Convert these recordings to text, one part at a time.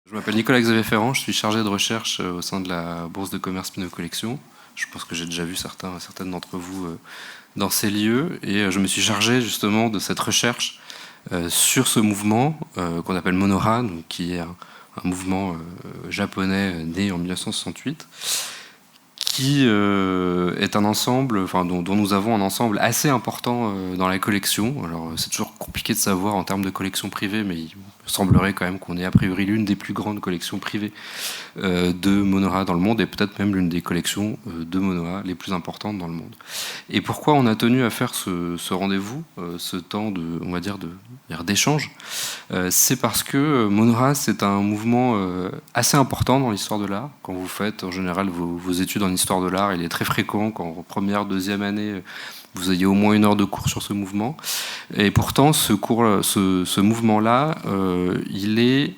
Je m'appelle Nicolas-Xavier Ferrand, je suis chargé de recherche au sein de la Bourse de commerce Pinot Collection. Je pense que j'ai déjà vu certaines d'entre vous dans ces lieux, et je me suis chargé justement de cette recherche sur ce mouvement qu'on appelle Monoha, donc, qui est un mouvement japonais né en 1968, qui est un ensemble, dont nous avons un ensemble assez important dans la collection. Alors c'est toujours compliqué de savoir en termes de collection privée, mais il semblerait quand même qu'on ait a priori l'une des plus grandes collections privées de Monoha dans le monde, et peut-être même l'une des collections de Monoha les plus importantes dans le monde. Et pourquoi on a tenu à faire ce rendez-vous, ce temps d'échange, c'est parce que Monoha, c'est un mouvement assez important dans l'histoire de l'art. Quand vous faites en général vos études en histoire de l'art, il est très fréquent qu'en première, deuxième année, vous ayez au moins 1 heure de cours sur ce mouvement. Et pourtant, ce mouvement-là, il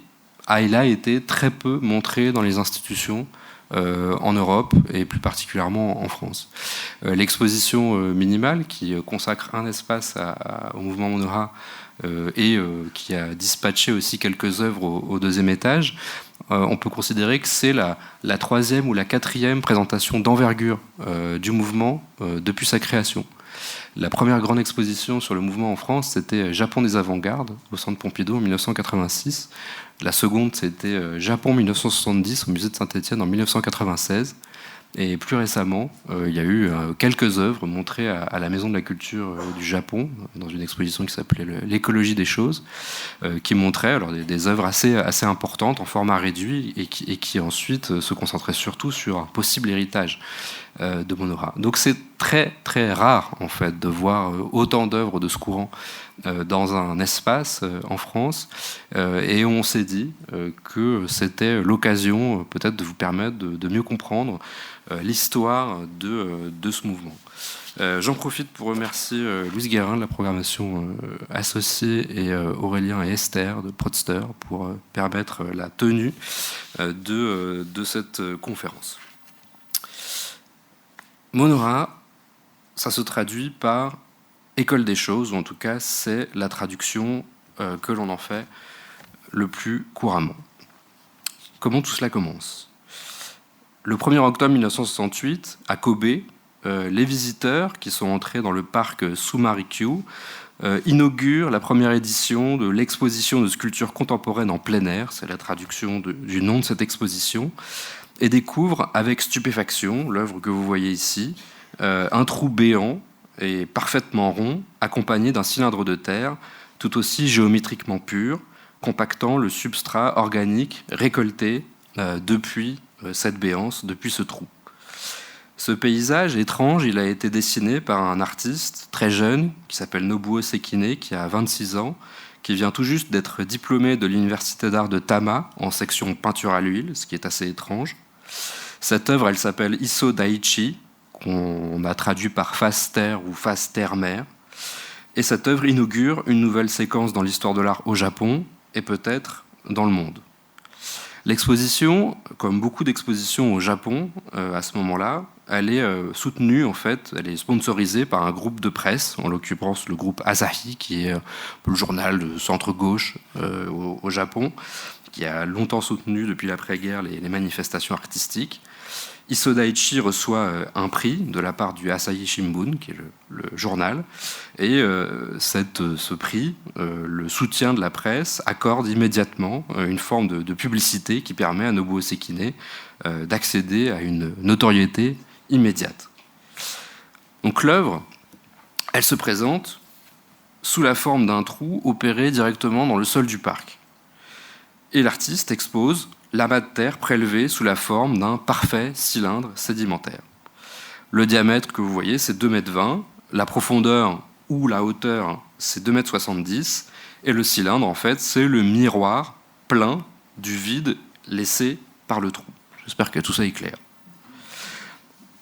a été très peu montré dans les institutions en Europe et plus particulièrement en France. L'exposition minimale, qui consacre un espace au mouvement Monoha et qui a dispatché aussi quelques œuvres au 2e étage, on peut considérer que c'est la 3e ou la 4e présentation d'envergure du mouvement depuis sa création. La première grande exposition sur le mouvement en France, c'était Japon des avant-gardes au Centre Pompidou en 1986. La seconde, c'était Japon 1970 au Musée de Saint-Étienne en 1996. Et plus récemment, il y a eu quelques œuvres montrées à la Maison de la Culture du Japon, dans une exposition qui s'appelait L'écologie des choses, qui montrait alors des œuvres assez importantes en format réduit et qui ensuite se concentraient surtout sur un possible héritage de Monoha. Donc c'est très très rare en fait de voir autant d'œuvres de ce courant dans un espace en France, et on s'est dit que c'était l'occasion peut-être de vous permettre de mieux comprendre l'histoire de ce mouvement. J'en profite pour remercier Louise Guérin de la programmation associée et Aurélien et Esther de Prodster pour permettre la tenue de cette conférence. Monoha, ça se traduit par école des choses, ou en tout cas c'est la traduction que l'on en fait le plus couramment. Comment tout cela commence ? Le 1er octobre 1968, à Kobe, les visiteurs qui sont entrés dans le parc Sumarikyu inaugurent la première édition de l'exposition de sculptures contemporaines en plein air, c'est la traduction du nom de cette exposition, et découvrent avec stupéfaction l'œuvre que vous voyez ici, un trou béant et parfaitement rond, accompagné d'un cylindre de terre tout aussi géométriquement pur, compactant le substrat organique récolté depuis cette béance, depuis ce trou. Ce paysage étrange, il a été dessiné par un artiste très jeune qui s'appelle Nobuo Sekine, qui a 26 ans, qui vient tout juste d'être diplômé de l'université d'art de Tama en section peinture à l'huile, ce qui est assez étrange. Cette œuvre, elle s'appelle Isso Daichi, qu'on a traduit par face terre ou face terre-mer. Et cette œuvre inaugure une nouvelle séquence dans l'histoire de l'art au Japon et peut-être dans le monde. L'exposition, comme beaucoup d'expositions au Japon à ce moment-là, elle est soutenue, en fait, elle est sponsorisée par un groupe de presse, en l'occurrence le groupe Asahi, qui est le journal de centre-gauche au Japon, qui a longtemps soutenu depuis l'après-guerre les manifestations artistiques. Isso Daichi reçoit un prix de la part du Asahi Shimbun, qui est le journal, et ce prix, le soutien de la presse, accorde immédiatement une forme de publicité qui permet à Nobuo Sekine d'accéder à une notoriété immédiate. Donc l'œuvre, elle se présente sous la forme d'un trou opéré directement dans le sol du parc. Et l'artiste expose l'amas de terre prélevé sous la forme d'un parfait cylindre sédimentaire. Le diamètre que vous voyez, c'est 2,20 m, la profondeur ou la hauteur, c'est 2,70 m, et le cylindre, en fait, c'est le miroir plein du vide laissé par le trou. J'espère que tout ça est clair.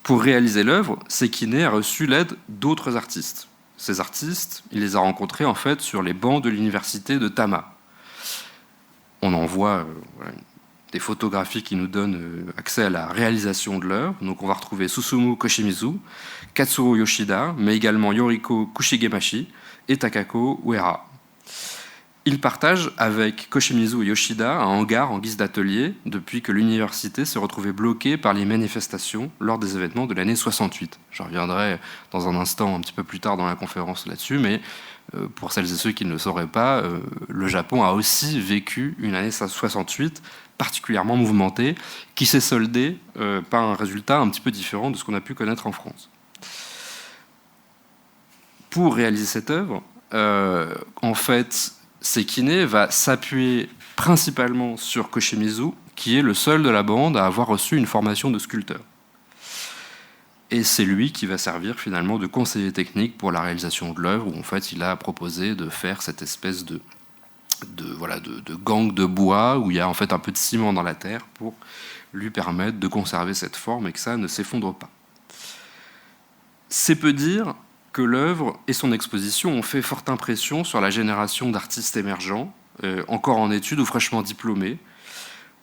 Pour réaliser l'œuvre, Sekine a reçu l'aide d'autres artistes. Ces artistes, il les a rencontrés, en fait, sur les bancs de l'université de Tama. On en voit des photographies qui nous donnent accès à la réalisation de l'œuvre. Donc on va retrouver Susumu Koshimizu, Katsuro Yoshida, mais également Yoriko Kushigemashi et Takako Uehara. Il partage avec Koshimizu et Yoshida un hangar en guise d'atelier depuis que l'université s'est retrouvée bloquée par les manifestations lors des événements de l'année 68. Je reviendrai dans un instant, un petit peu plus tard dans la conférence là-dessus, mais pour celles et ceux qui ne le sauraient pas, le Japon a aussi vécu une année 68 particulièrement mouvementée, qui s'est soldée par un résultat un petit peu différent de ce qu'on a pu connaître en France. Pour réaliser cette œuvre, en fait, Sekine va s'appuyer principalement sur Koshimizu, qui est le seul de la bande à avoir reçu une formation de sculpteur. Et c'est lui qui va servir finalement de conseiller technique pour la réalisation de l'œuvre, où en fait il a proposé de faire cette espèce de gang de bois, où il y a en fait un peu de ciment dans la terre pour lui permettre de conserver cette forme et que ça ne s'effondre pas. C'est peu dire que l'œuvre et son exposition ont fait forte impression sur la génération d'artistes émergents, encore en études ou fraîchement diplômés.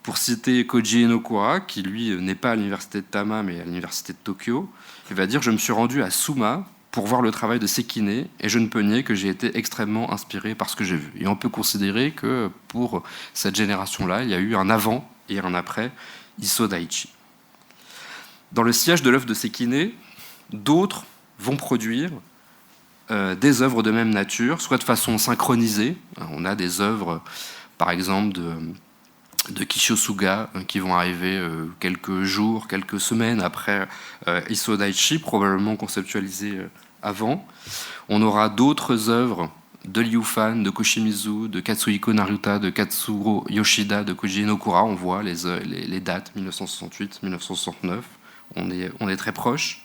Pour citer Koji Enokura, qui lui n'est pas à l'université de Tama mais à l'université de Tokyo, il va dire « Je me suis rendu à Suma pour voir le travail de Sekine et je ne peux nier que j'ai été extrêmement inspiré par ce que j'ai vu ». Et on peut considérer que pour cette génération-là, il y a eu un avant et un après Issō Daichi. Dans le sillage de l'œuvre de Sekine, d'autres vont produire des œuvres de même nature, soit de façon synchronisée. On a des œuvres, par exemple, de Kishio Suga qui vont arriver quelques jours, quelques semaines après Issō Daichi, probablement conceptualisées avant. On aura d'autres œuvres de Liu Fan, de Koshimizu, de Katsuhiko Naruta, de Katsuro Yoshida, de Koji Enokura. On voit les dates 1968-1969. On est très proche.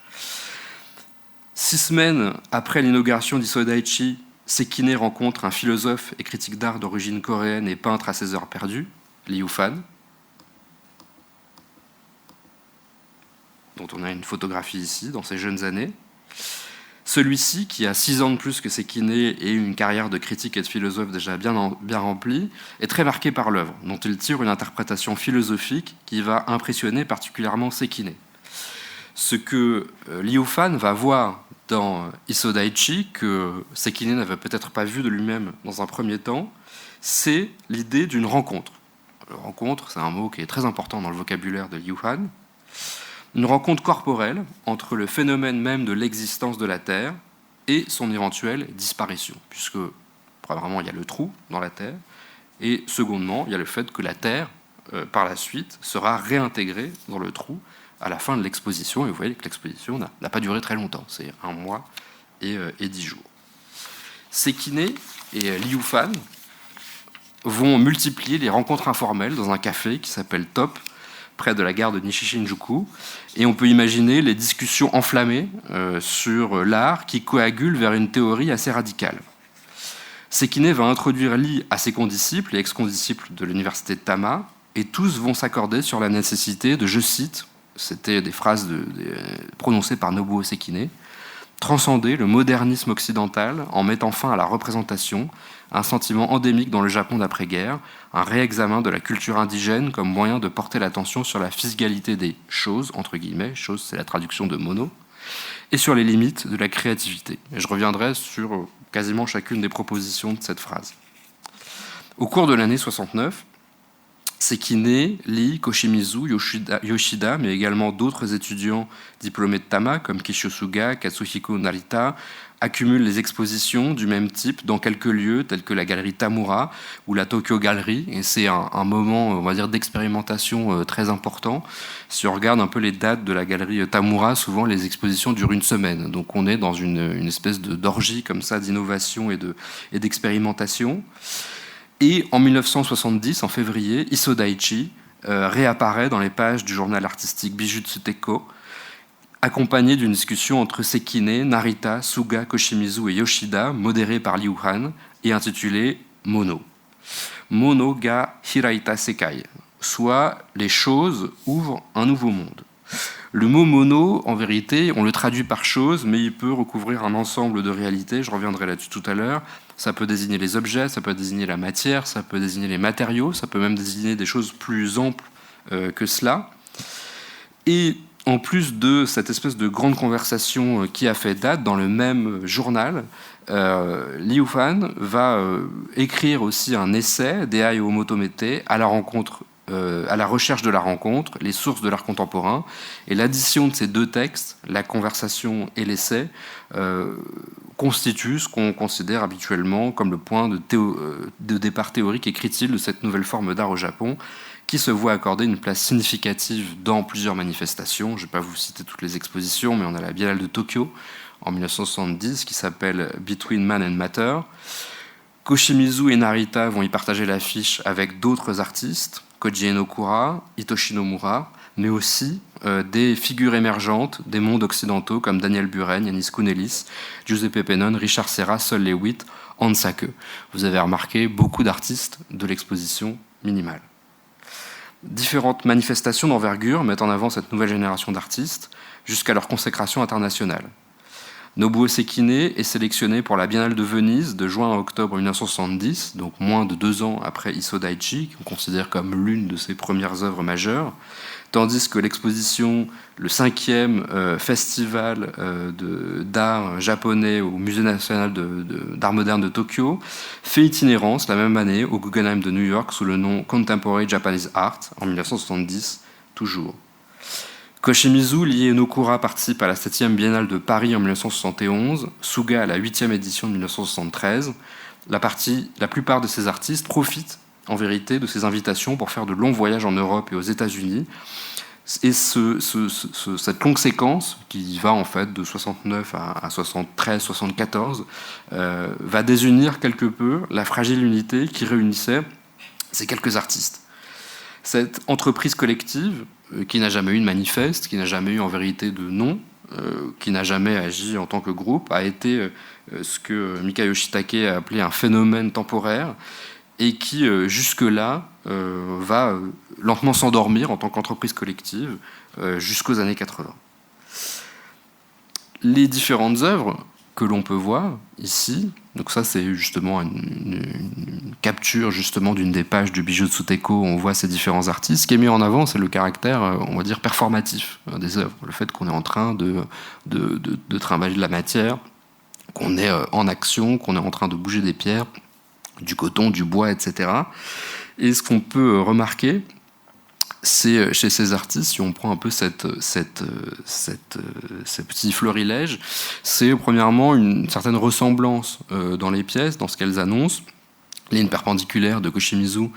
6 semaines après l'inauguration d'Issō Daichi, Sekine rencontre un philosophe et critique d'art d'origine coréenne et peintre à ses heures perdues, Liu Fan, dont on a une photographie ici, dans ses jeunes années. Celui-ci, qui a 6 ans de plus que Sekine et une carrière de critique et de philosophe déjà bien remplie, est très marqué par l'œuvre, dont il tire une interprétation philosophique qui va impressionner particulièrement Sekine. Ce que Liu Fan va voir dans Issō Daichi, que Sekine n'avait peut-être pas vu de lui-même dans un premier temps, c'est l'idée d'une rencontre. Rencontre, c'est un mot qui est très important dans le vocabulaire de Liu Fan. Une rencontre corporelle entre le phénomène même de l'existence de la Terre et son éventuelle disparition, puisque, premièrement, il y a le trou dans la Terre, et secondement, il y a le fait que la Terre, par la suite, sera réintégrée dans le trou à la fin de l'exposition, et vous voyez que l'exposition n'a pas duré très longtemps, c'est 1 mois et 10 jours. Sekine et Liu Fan vont multiplier les rencontres informelles dans un café qui s'appelle Top, près de la gare de Nishi-Shinjuku, et on peut imaginer les discussions enflammées sur l'art qui coagulent vers une théorie assez radicale. Sekine va introduire Lee à ses condisciples et ex-condisciples de l'université de Tama, et tous vont s'accorder sur la nécessité de, je cite, c'était des phrases prononcées par Nobuo Sekine, transcender le modernisme occidental en mettant fin à la représentation, un sentiment endémique dans le Japon d'après-guerre, un réexamen de la culture indigène comme moyen de porter l'attention sur la physicalité des choses, entre guillemets, chose c'est la traduction de mono, et sur les limites de la créativité. Et je reviendrai sur quasiment chacune des propositions de cette phrase. Au cours de l'année 69, Sekine, Lee, Koshimizu, Yoshida, mais également d'autres étudiants diplômés de Tama, comme Kishio Suga, Katsuhiko Narita, accumulent les expositions du même type dans quelques lieux, tels que la galerie Tamura ou la Tokyo Gallery. Et c'est un moment, on va dire, d'expérimentation très important. Si on regarde un peu les dates de la galerie Tamura, souvent les expositions durent 1 semaine. Donc on est dans une espèce d'orgie comme ça, d'innovation et d'expérimentation. Et en 1970, en février, Issō Daichi réapparaît dans les pages du journal artistique Bijutsu Tekko, accompagné d'une discussion entre Sekine, Narita, Suga, Koshimizu et Yoshida, modérée par Liu Han, et intitulée Mono. Mono ga hiraita sekai, soit les choses ouvrent un nouveau monde. Le mot mono, en vérité, on le traduit par chose, mais il peut recouvrir un ensemble de réalités, je reviendrai là-dessus tout à l'heure. Ça peut désigner les objets, ça peut désigner la matière, ça peut désigner les matériaux, ça peut même désigner des choses plus amples que cela. Et en plus de cette espèce de grande conversation qui a fait date, dans le même journal, Liu Fan va écrire aussi un essai, Dehai o Motomete, à la recherche de la rencontre, les sources de l'art contemporain. Et l'addition de ces deux textes, la conversation et l'essai, constitue ce qu'on considère habituellement comme le point de départ théorique et critique de cette nouvelle forme d'art au Japon, qui se voit accorder une place significative dans plusieurs manifestations. Je ne vais pas vous citer toutes les expositions, mais on a la Biennale de Tokyo en 1970 qui s'appelle Between Man and Matter. Koshimizu et Narita vont y partager l'affiche avec d'autres artistes, Koji Enokura, Hitoshi Nomura, mais aussi des figures émergentes des mondes occidentaux comme Daniel Buren, Yanis Kounellis, Giuseppe Pennon, Richard Serra, Sol Lewitt, Hans Sake. Vous avez remarqué beaucoup d'artistes de l'exposition minimale. Différentes manifestations d'envergure mettent en avant cette nouvelle génération d'artistes jusqu'à leur consécration internationale. Nobuo Sekine est sélectionné pour la Biennale de Venise de juin à octobre 1970, donc moins de 2 ans après Issō Daichi, qu'on considère comme l'une de ses premières œuvres majeures, tandis que l'exposition, le 5e festival d'art japonais au Musée national d'art moderne de Tokyo, fait itinérance la même année au Guggenheim de New York sous le nom Contemporary Japanese Art, en 1970, toujours. Koshimizu, Lie et Nokura participent à la 7e Biennale de Paris en 1971, Suga à la 8e édition de 1973. La plupart de ces artistes profitent en vérité de ces invitations pour faire de longs voyages en Europe et aux États-Unis. Et cette longue séquence, qui va en fait de 69 à 73, 74, va désunir quelque peu la fragile unité qui réunissait ces quelques artistes. Cette entreprise collective, qui n'a jamais eu de manifeste, qui n'a jamais eu en vérité de nom, qui n'a jamais agi en tant que groupe, a été ce que Mika Yoshitake a appelé un phénomène temporaire, et qui, jusque-là, va lentement s'endormir en tant qu'entreprise collective jusqu'aux années 80. Les différentes œuvres que l'on peut voir ici, donc ça c'est justement une capture justement d'une des pages du Bijutsu Teiko où on voit ces différents artistes. Ce qui est mis en avant, c'est le caractère, on va dire, performatif des œuvres, le fait qu'on est en train de travailler de la matière, qu'on est en action, qu'on est en train de bouger des pierres, du coton, du bois, etc. Et ce qu'on peut remarquer, c'est chez ces artistes, si on prend un peu ce petit florilège, c'est premièrement une certaine ressemblance dans les pièces, dans ce qu'elles annoncent. La ligne perpendiculaire de Koshimizu,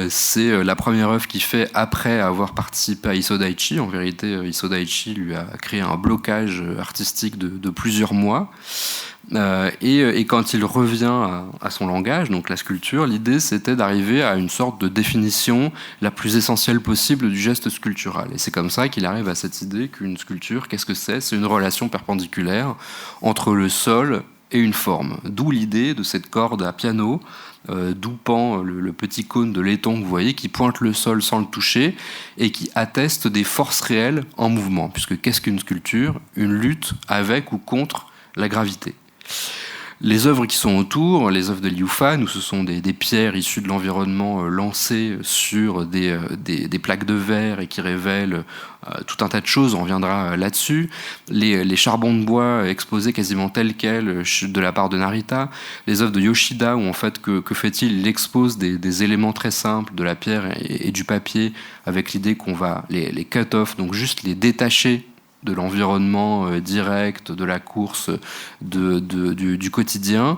c'est la première œuvre qu'il fait après avoir participé à Issō Daichi. En vérité, Issō Daichi lui a créé un blocage artistique de plusieurs mois. Et quand il revient à son langage, donc la sculpture, l'idée c'était d'arriver à une sorte de définition la plus essentielle possible du geste sculptural. Et c'est comme ça qu'il arrive à cette idée qu'une sculpture, qu'est-ce que c'est ? C'est une relation perpendiculaire entre le sol et une forme. D'où l'idée de cette corde à piano, d'où pend le petit cône de laiton que vous voyez, qui pointe le sol sans le toucher et qui atteste des forces réelles en mouvement. Puisque qu'est-ce qu'une sculpture ? Une lutte avec ou contre la gravité. Les œuvres qui sont autour, les œuvres de Liu Fan, où ce sont des pierres issues de l'environnement lancées sur des plaques de verre et qui révèlent tout un tas de choses, on reviendra là-dessus. Les charbons de bois exposés quasiment tels quels de la part de Narita. Les œuvres de Yoshida, où en fait, que fait-il ? Il expose des éléments très simples de la pierre et du papier avec l'idée qu'on va les cut-off, donc juste les détacher de l'environnement direct, de la course, du quotidien,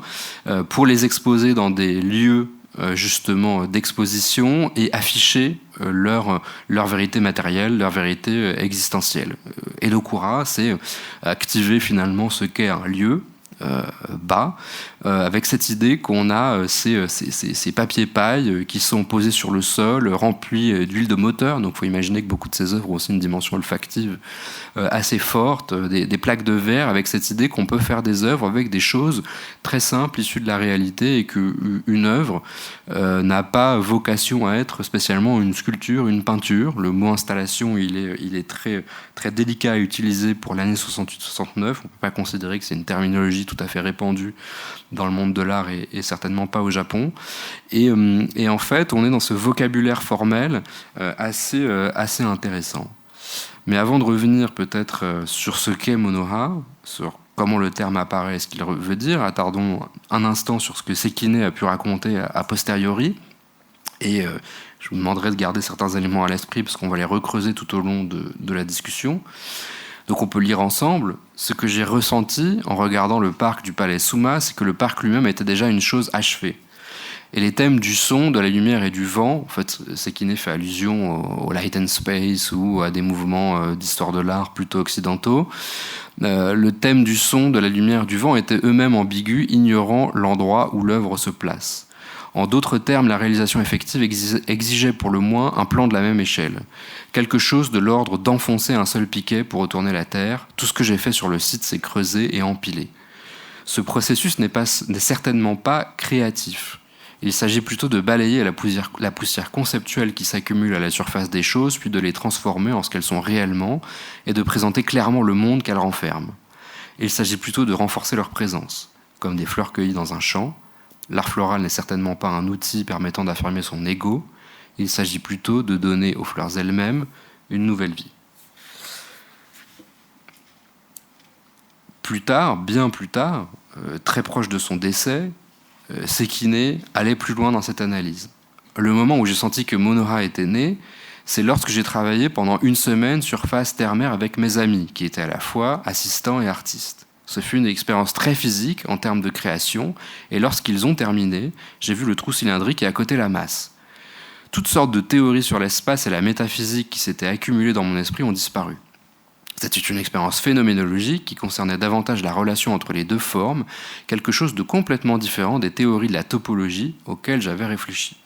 pour les exposer dans des lieux justement d'exposition et afficher leur vérité matérielle, leur vérité existentielle. Edokura, c'est activer finalement ce qu'est un lieu, bas, avec cette idée qu'on a ces papiers paille qui sont posés sur le sol, remplis d'huile de moteur. Donc il faut imaginer que beaucoup de ces œuvres ont aussi une dimension olfactive assez forte, des plaques de verre, avec cette idée qu'on peut faire des œuvres avec des choses très simples, issues de la réalité, et qu'une œuvre n'a pas vocation à être spécialement une sculpture, une peinture. Le mot installation, il est très, très délicat à utiliser pour l'année 68-69. On ne peut pas considérer que c'est une terminologie tout à fait répandue dans le monde de l'art et certainement pas au Japon. Et en fait, on est dans ce vocabulaire formel assez intéressant. Mais avant de revenir peut-être sur ce qu'est Monoha, sur comment le terme apparaît et ce qu'il veut dire. Attardons un instant sur ce que Sekine a pu raconter a posteriori. Et je vous demanderai de garder certains éléments à l'esprit parce qu'on va les recreuser tout au long de la discussion. Donc on peut lire ensemble. Ce que j'ai ressenti en regardant le parc du palais Suma, c'est que le parc lui-même était déjà une chose achevée. Et les thèmes du son, de la lumière et du vent, en fait, Sekine fait allusion au light and space ou à des mouvements d'histoire de l'art plutôt occidentaux. Le thème du son, de la lumière, du vent étaient eux-mêmes ambigus, ignorant l'endroit où l'œuvre se place. En d'autres termes, la réalisation effective exigeait pour le moins un plan de la même échelle. Quelque chose de l'ordre d'enfoncer un seul piquet pour retourner la terre. Tout ce que j'ai fait sur le site, c'est creuser et empiler. Ce processus n'est certainement pas créatif. Il s'agit plutôt de balayer la poussière conceptuelle qui s'accumule à la surface des choses, puis de les transformer en ce qu'elles sont réellement, et de présenter clairement le monde qu'elles renferment. Il s'agit plutôt de renforcer leur présence, comme des fleurs cueillies dans un champ. L'art floral n'est certainement pas un outil permettant d'affirmer son ego. Il s'agit plutôt de donner aux fleurs elles-mêmes une nouvelle vie. Plus tard, bien plus tard, très proche de son décès, Sekine allait plus loin dans cette analyse. Le moment où j'ai senti que Monoha était né, c'est lorsque j'ai travaillé pendant une semaine sur phase terre-mer avec mes amis, qui étaient à la fois assistants et artistes. Ce fut une expérience très physique en termes de création, et lorsqu'ils ont terminé, j'ai vu le trou cylindrique et à côté la masse. Toutes sortes de théories sur l'espace et la métaphysique qui s'étaient accumulées dans mon esprit ont disparu. C'était une expérience phénoménologique qui concernait davantage la relation entre les deux formes, quelque chose de complètement différent des théories de la topologie auxquelles j'avais réfléchi.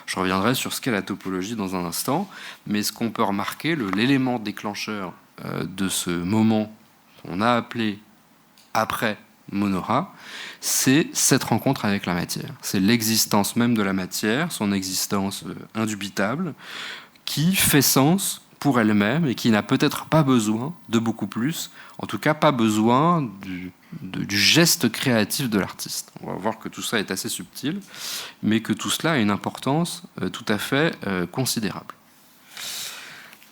Je reviendrai sur ce qu'est la topologie dans un instant, mais ce qu'on peut remarquer, l'élément déclencheur de ce moment qu'on a appelé après Monoha, c'est cette rencontre avec la matière. C'est l'existence même de la matière, son existence indubitable, qui fait sens pour elle-même et qui n'a peut-être pas besoin de beaucoup plus, en tout cas pas besoin du geste créatif de l'artiste. On va voir que tout ça est assez subtil, mais que tout cela a une importance tout à fait considérable.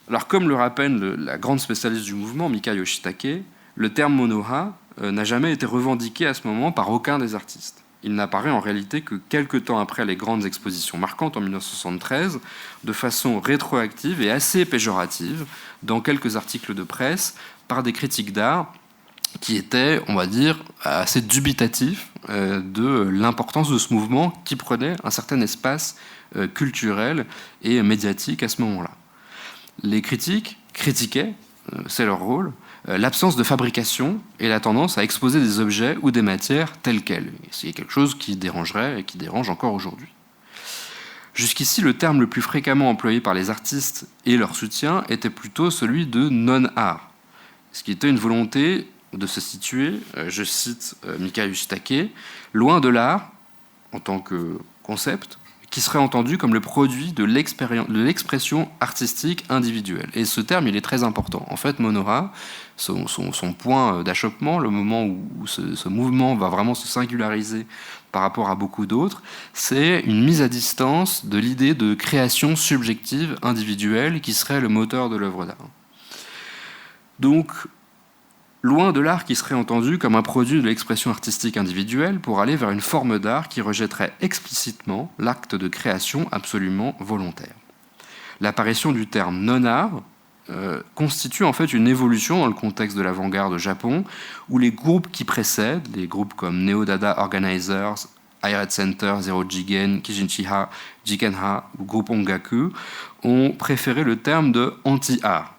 Alors comme le rappelle la grande spécialiste du mouvement, Mika Yoshitake, le terme Monoha n'a jamais été revendiqué à ce moment par aucun des artistes. Il n'apparaît en réalité que quelques temps après les grandes expositions marquantes en 1973, de façon rétroactive et assez péjorative, dans quelques articles de presse, par des critiques d'art qui étaient, on va dire, assez dubitatifs de l'importance de ce mouvement qui prenait un certain espace culturel et médiatique à ce moment-là. Les critiques critiquaient, c'est leur rôle, l'absence de fabrication et la tendance à exposer des objets ou des matières telles quelles. C'est quelque chose qui dérangerait et qui dérange encore aujourd'hui. Jusqu'ici, le terme le plus fréquemment employé par les artistes et leur soutien était plutôt celui de non-art, ce qui était une volonté de se situer, je cite Mika Yoshitake, loin de l'art en tant que concept, qui serait entendu comme le produit de l'expression artistique individuelle. Et ce terme, il est très important. En fait, Monoha, son point d'achoppement, le moment où ce mouvement va vraiment se singulariser par rapport à beaucoup d'autres, c'est une mise à distance de l'idée de création subjective individuelle qui serait le moteur de l'œuvre d'art. Donc, loin de l'art qui serait entendu comme un produit de l'expression artistique individuelle pour aller vers une forme d'art qui rejetterait explicitement l'acte de création absolument volontaire. L'apparition du terme non-art constitue en fait une évolution dans le contexte de l'avant-garde au Japon, où les groupes qui précèdent, les groupes comme Neo-Dada Organizers, Ired Center, Zero Jigen, Kijinchi-ha, Jiken-ha ou groupe Ongaku, ont préféré le terme de anti-art.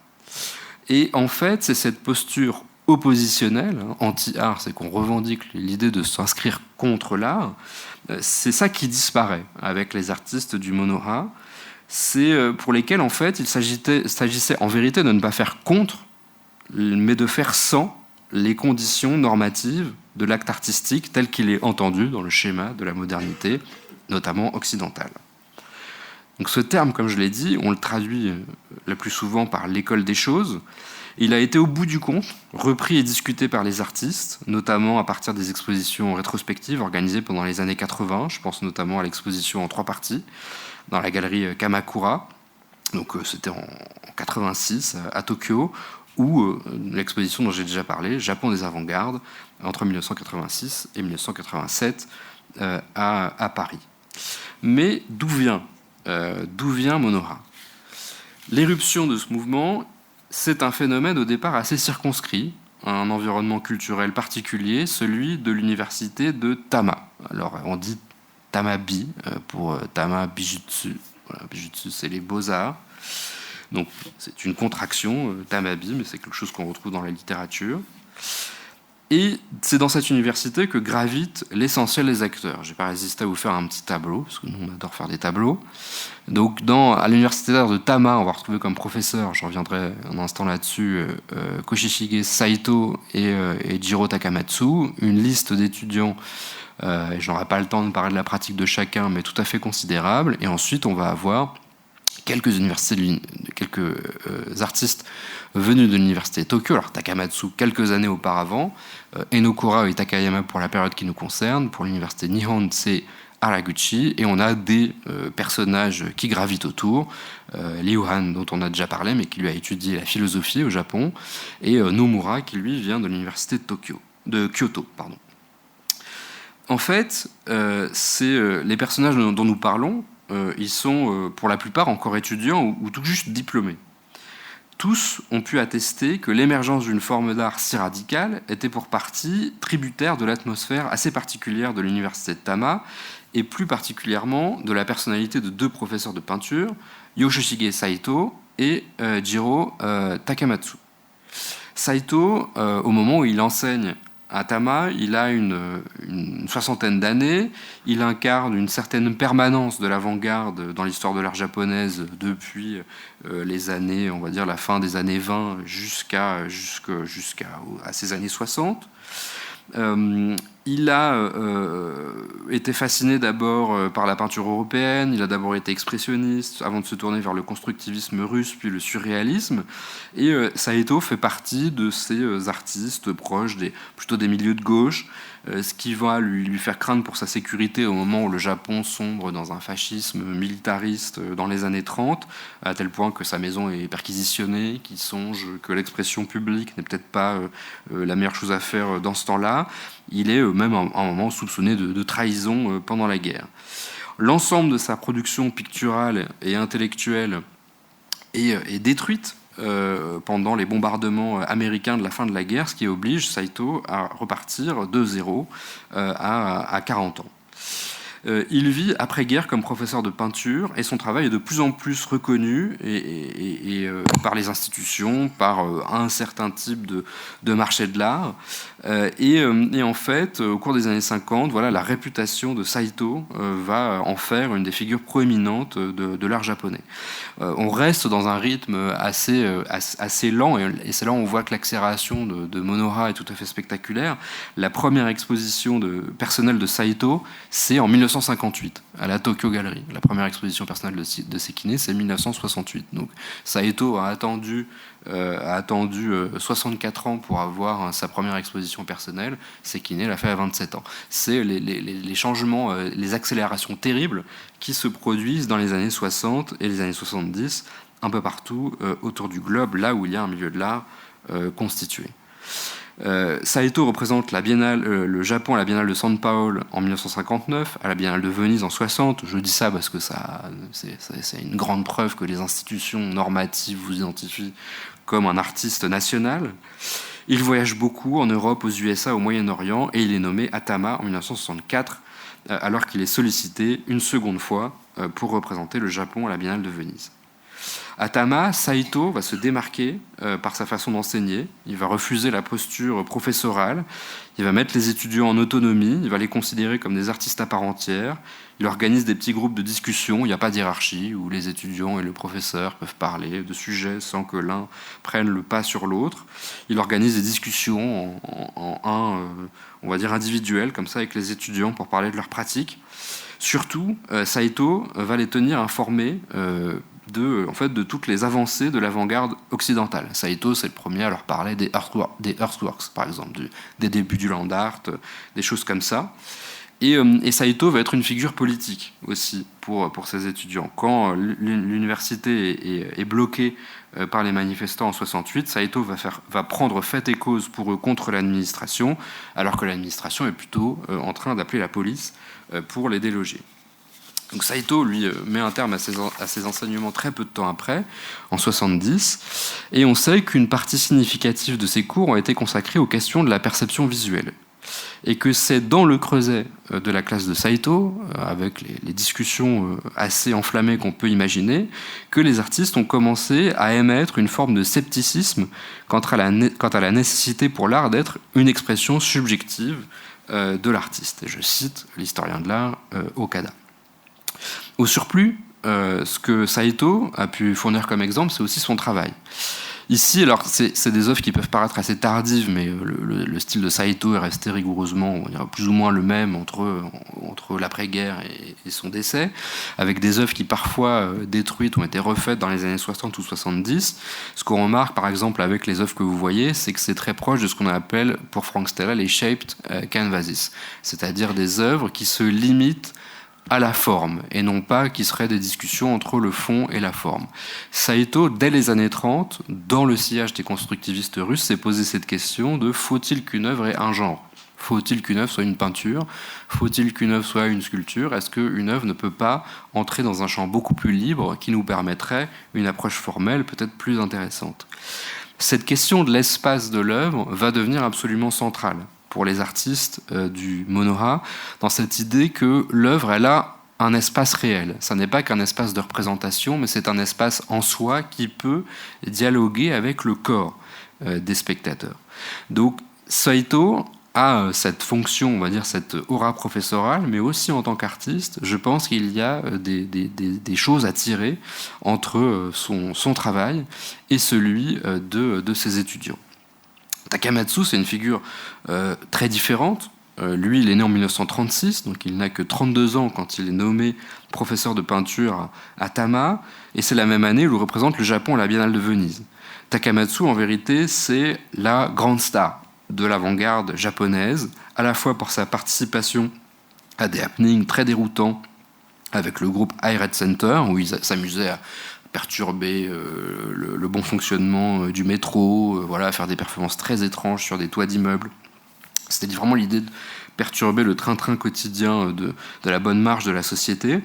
Et en fait, c'est cette posture oppositionnelle, anti-art, c'est qu'on revendique l'idée de s'inscrire contre l'art, c'est ça qui disparaît avec les artistes du Monoha, c'est pour lesquels en fait il s'agissait en vérité de ne pas faire contre, mais de faire sans les conditions normatives de l'acte artistique tel qu'il est entendu dans le schéma de la modernité, notamment occidentale. Donc ce terme, comme je l'ai dit, on le traduit le plus souvent par l'école des choses. Il a été au bout du compte repris et discuté par les artistes, notamment à partir des expositions rétrospectives organisées pendant les années 80. Je pense notamment à l'exposition en 3 parties dans la galerie Kamakura. Donc c'était en 86 à Tokyo, ou l'exposition dont j'ai déjà parlé, Japon des avant-gardes, entre 1986 et 1987 à Paris. Mais d'où vient Monohara? L'éruption de ce mouvement, c'est un phénomène au départ assez circonscrit, un environnement culturel particulier, celui de l'université de Tama. Alors on dit Tamabi pour Tama Bijutsu. Voilà, Bijutsu, c'est les beaux-arts. Donc c'est une contraction, Tamabi, mais c'est quelque chose qu'on retrouve dans la littérature. Et c'est dans cette université que gravitent l'essentiel des acteurs. Je n'ai pas résisté à vous faire un petit tableau, parce que nous on adore faire des tableaux. Donc à l'université d'art de Tama, on va retrouver comme professeur, je reviendrai un instant là-dessus, Koshishige Saito et Jiro Takamatsu, une liste d'étudiants, je n'aurai pas le temps de parler de la pratique de chacun, mais tout à fait considérable. Et ensuite on va avoir quelques artistes venus de l'université de Tokyo, alors Takamatsu quelques années auparavant, Enokura et Takayama pour la période qui nous concerne, pour l'université Nihon, c'est Haraguchi, et on a des personnages qui gravitent autour, Liu Han dont on a déjà parlé mais qui lui a étudié la philosophie au Japon, et Nomura qui lui vient de l'université de Kyoto. En fait, les personnages dont nous parlons, ils sont pour la plupart encore étudiants ou tout juste diplômés. Tous ont pu attester que l'émergence d'une forme d'art si radicale était pour partie tributaire de l'atmosphère assez particulière de l'université de Tama, et plus particulièrement de la personnalité de deux professeurs de peinture, Yoshishige Saito et Jiro Takamatsu. Saito, au moment où il enseigne à Tama, il a une soixantaine d'années, il incarne une certaine permanence de l'avant-garde dans l'histoire de l'art japonaise depuis les années, on va dire la fin des années 20 jusqu'à ces années 60. Il a été fasciné d'abord par la peinture européenne, il a d'abord été expressionniste avant de se tourner vers le constructivisme russe puis le surréalisme, et Saito fait partie de ces artistes proches plutôt des milieux de gauche, ce qui va lui faire craindre pour sa sécurité au moment où le Japon sombre dans un fascisme militariste dans les années 30, à tel point que sa maison est perquisitionnée, qu'il songe que l'expression publique n'est peut-être pas la meilleure chose à faire dans ce temps-là. Il est même à un moment soupçonné de trahison pendant la guerre. L'ensemble de sa production picturale et intellectuelle est détruite pendant les bombardements américains de la fin de la guerre, ce qui oblige Saito à repartir de zéro à 40 ans. Il vit après-guerre comme professeur de peinture et son travail est de plus en plus reconnu par les institutions, par un certain type de marché de l'art. Et en fait, au cours des années 50, voilà, la réputation de Saito va en faire une des figures proéminentes de l'art japonais. On reste dans un rythme assez lent, et c'est là où on voit que l'accélération de Monohara est tout à fait spectaculaire. La première exposition personnelle de Saito, c'est en 1958, à la Tokyo Gallery. La première exposition personnelle de Sekine, c'est 1968. Donc Saito a attendu 64 ans pour avoir sa première exposition personnelle. Sekine l'a fait à 27 ans. C'est les changements, les accélérations terribles qui se produisent dans les années 60 et les années 70, un peu partout autour du globe, là où il y a un milieu de l'art constitué. Saito représente le Japon à la Biennale de San Paolo en 1959, à la Biennale de Venise en 60. Je dis ça parce que c'est une grande preuve que les institutions normatives vous identifient comme un artiste national. Il voyage beaucoup en Europe, aux USA, au Moyen-Orient, et il est nommé à Tama en 1964, alors qu'il est sollicité une seconde fois pour représenter le Japon à la Biennale de Venise. À Tama, Saito va se démarquer par sa façon d'enseigner. Il va refuser la posture professorale. Il va mettre les étudiants en autonomie. Il va les considérer comme des artistes à part entière. Il organise des petits groupes de discussion. Il n'y a pas de hiérarchie où les étudiants et le professeur peuvent parler de sujets sans que l'un prenne le pas sur l'autre. Il organise des discussions on va dire individuelles, comme ça, avec les étudiants pour parler de leurs pratiques. Surtout, Saito va les tenir informés de toutes les avancées de l'avant-garde occidentale. Saito, c'est le premier à leur parler des Earthworks, par exemple, des débuts du land art, des choses comme ça. Et Saito va être une figure politique aussi pour ses étudiants. Quand l'université est bloquée par les manifestants en 68, Saito va prendre fait et cause pour eux contre l'administration, alors que l'administration est plutôt en train d'appeler la police pour les déloger. Donc Saito, lui, met un terme à ses enseignements très peu de temps après, en 70, et on sait qu'une partie significative de ses cours ont été consacrés aux questions de la perception visuelle. Et que c'est dans le creuset de la classe de Saito, avec les discussions assez enflammées qu'on peut imaginer, que les artistes ont commencé à émettre une forme de scepticisme quant à la nécessité pour l'art d'être une expression subjective de l'artiste. Et je cite l'historien de l'art Okada. Au surplus, ce que Saito a pu fournir comme exemple, c'est aussi son travail. Ici, alors c'est des œuvres qui peuvent paraître assez tardives, mais le style de Saito est resté rigoureusement, on dirait plus ou moins le même entre l'après-guerre et son décès, avec des œuvres qui parfois détruites ont été refaites dans les années 60 ou 70. Ce qu'on remarque par exemple avec les œuvres que vous voyez, c'est que c'est très proche de ce qu'on appelle pour Frank Stella les shaped canvases, c'est-à-dire des œuvres qui se limitent à la forme, et non pas qui seraient des discussions entre le fond et la forme. Saito, dès les années 30, dans le sillage des constructivistes russes, s'est posé cette question de faut-il qu'une œuvre ait un genre ? Faut-il qu'une œuvre soit une peinture ? Faut-il qu'une œuvre soit une sculpture ? Est-ce qu'une œuvre ne peut pas entrer dans un champ beaucoup plus libre qui nous permettrait une approche formelle peut-être plus intéressante ? Cette question de l'espace de l'œuvre va devenir absolument centrale pour les artistes du Monoha, dans cette idée que l'œuvre, elle a un espace réel. Ça n'est pas qu'un espace de représentation, mais c'est un espace en soi qui peut dialoguer avec le corps des spectateurs. Donc Saito a cette fonction, on va dire cette aura professorale, mais aussi en tant qu'artiste, je pense qu'il y a des choses à tirer entre son travail et celui de ses étudiants. Takamatsu, c'est une figure très différente. Lui, il est né en 1936, donc il n'a que 32 ans quand il est nommé professeur de peinture à Tama, et c'est la même année où il représente le Japon à la Biennale de Venise. Takamatsu, en vérité, c'est la grande star de l'avant-garde japonaise, à la fois pour sa participation à des happenings très déroutants avec le groupe Hi-Red Center, où il s'amusait à perturber le bon fonctionnement du métro, voilà, faire des performances très étranges sur des toits d'immeubles. C'était vraiment l'idée de perturber le train-train quotidien de la bonne marche de la société.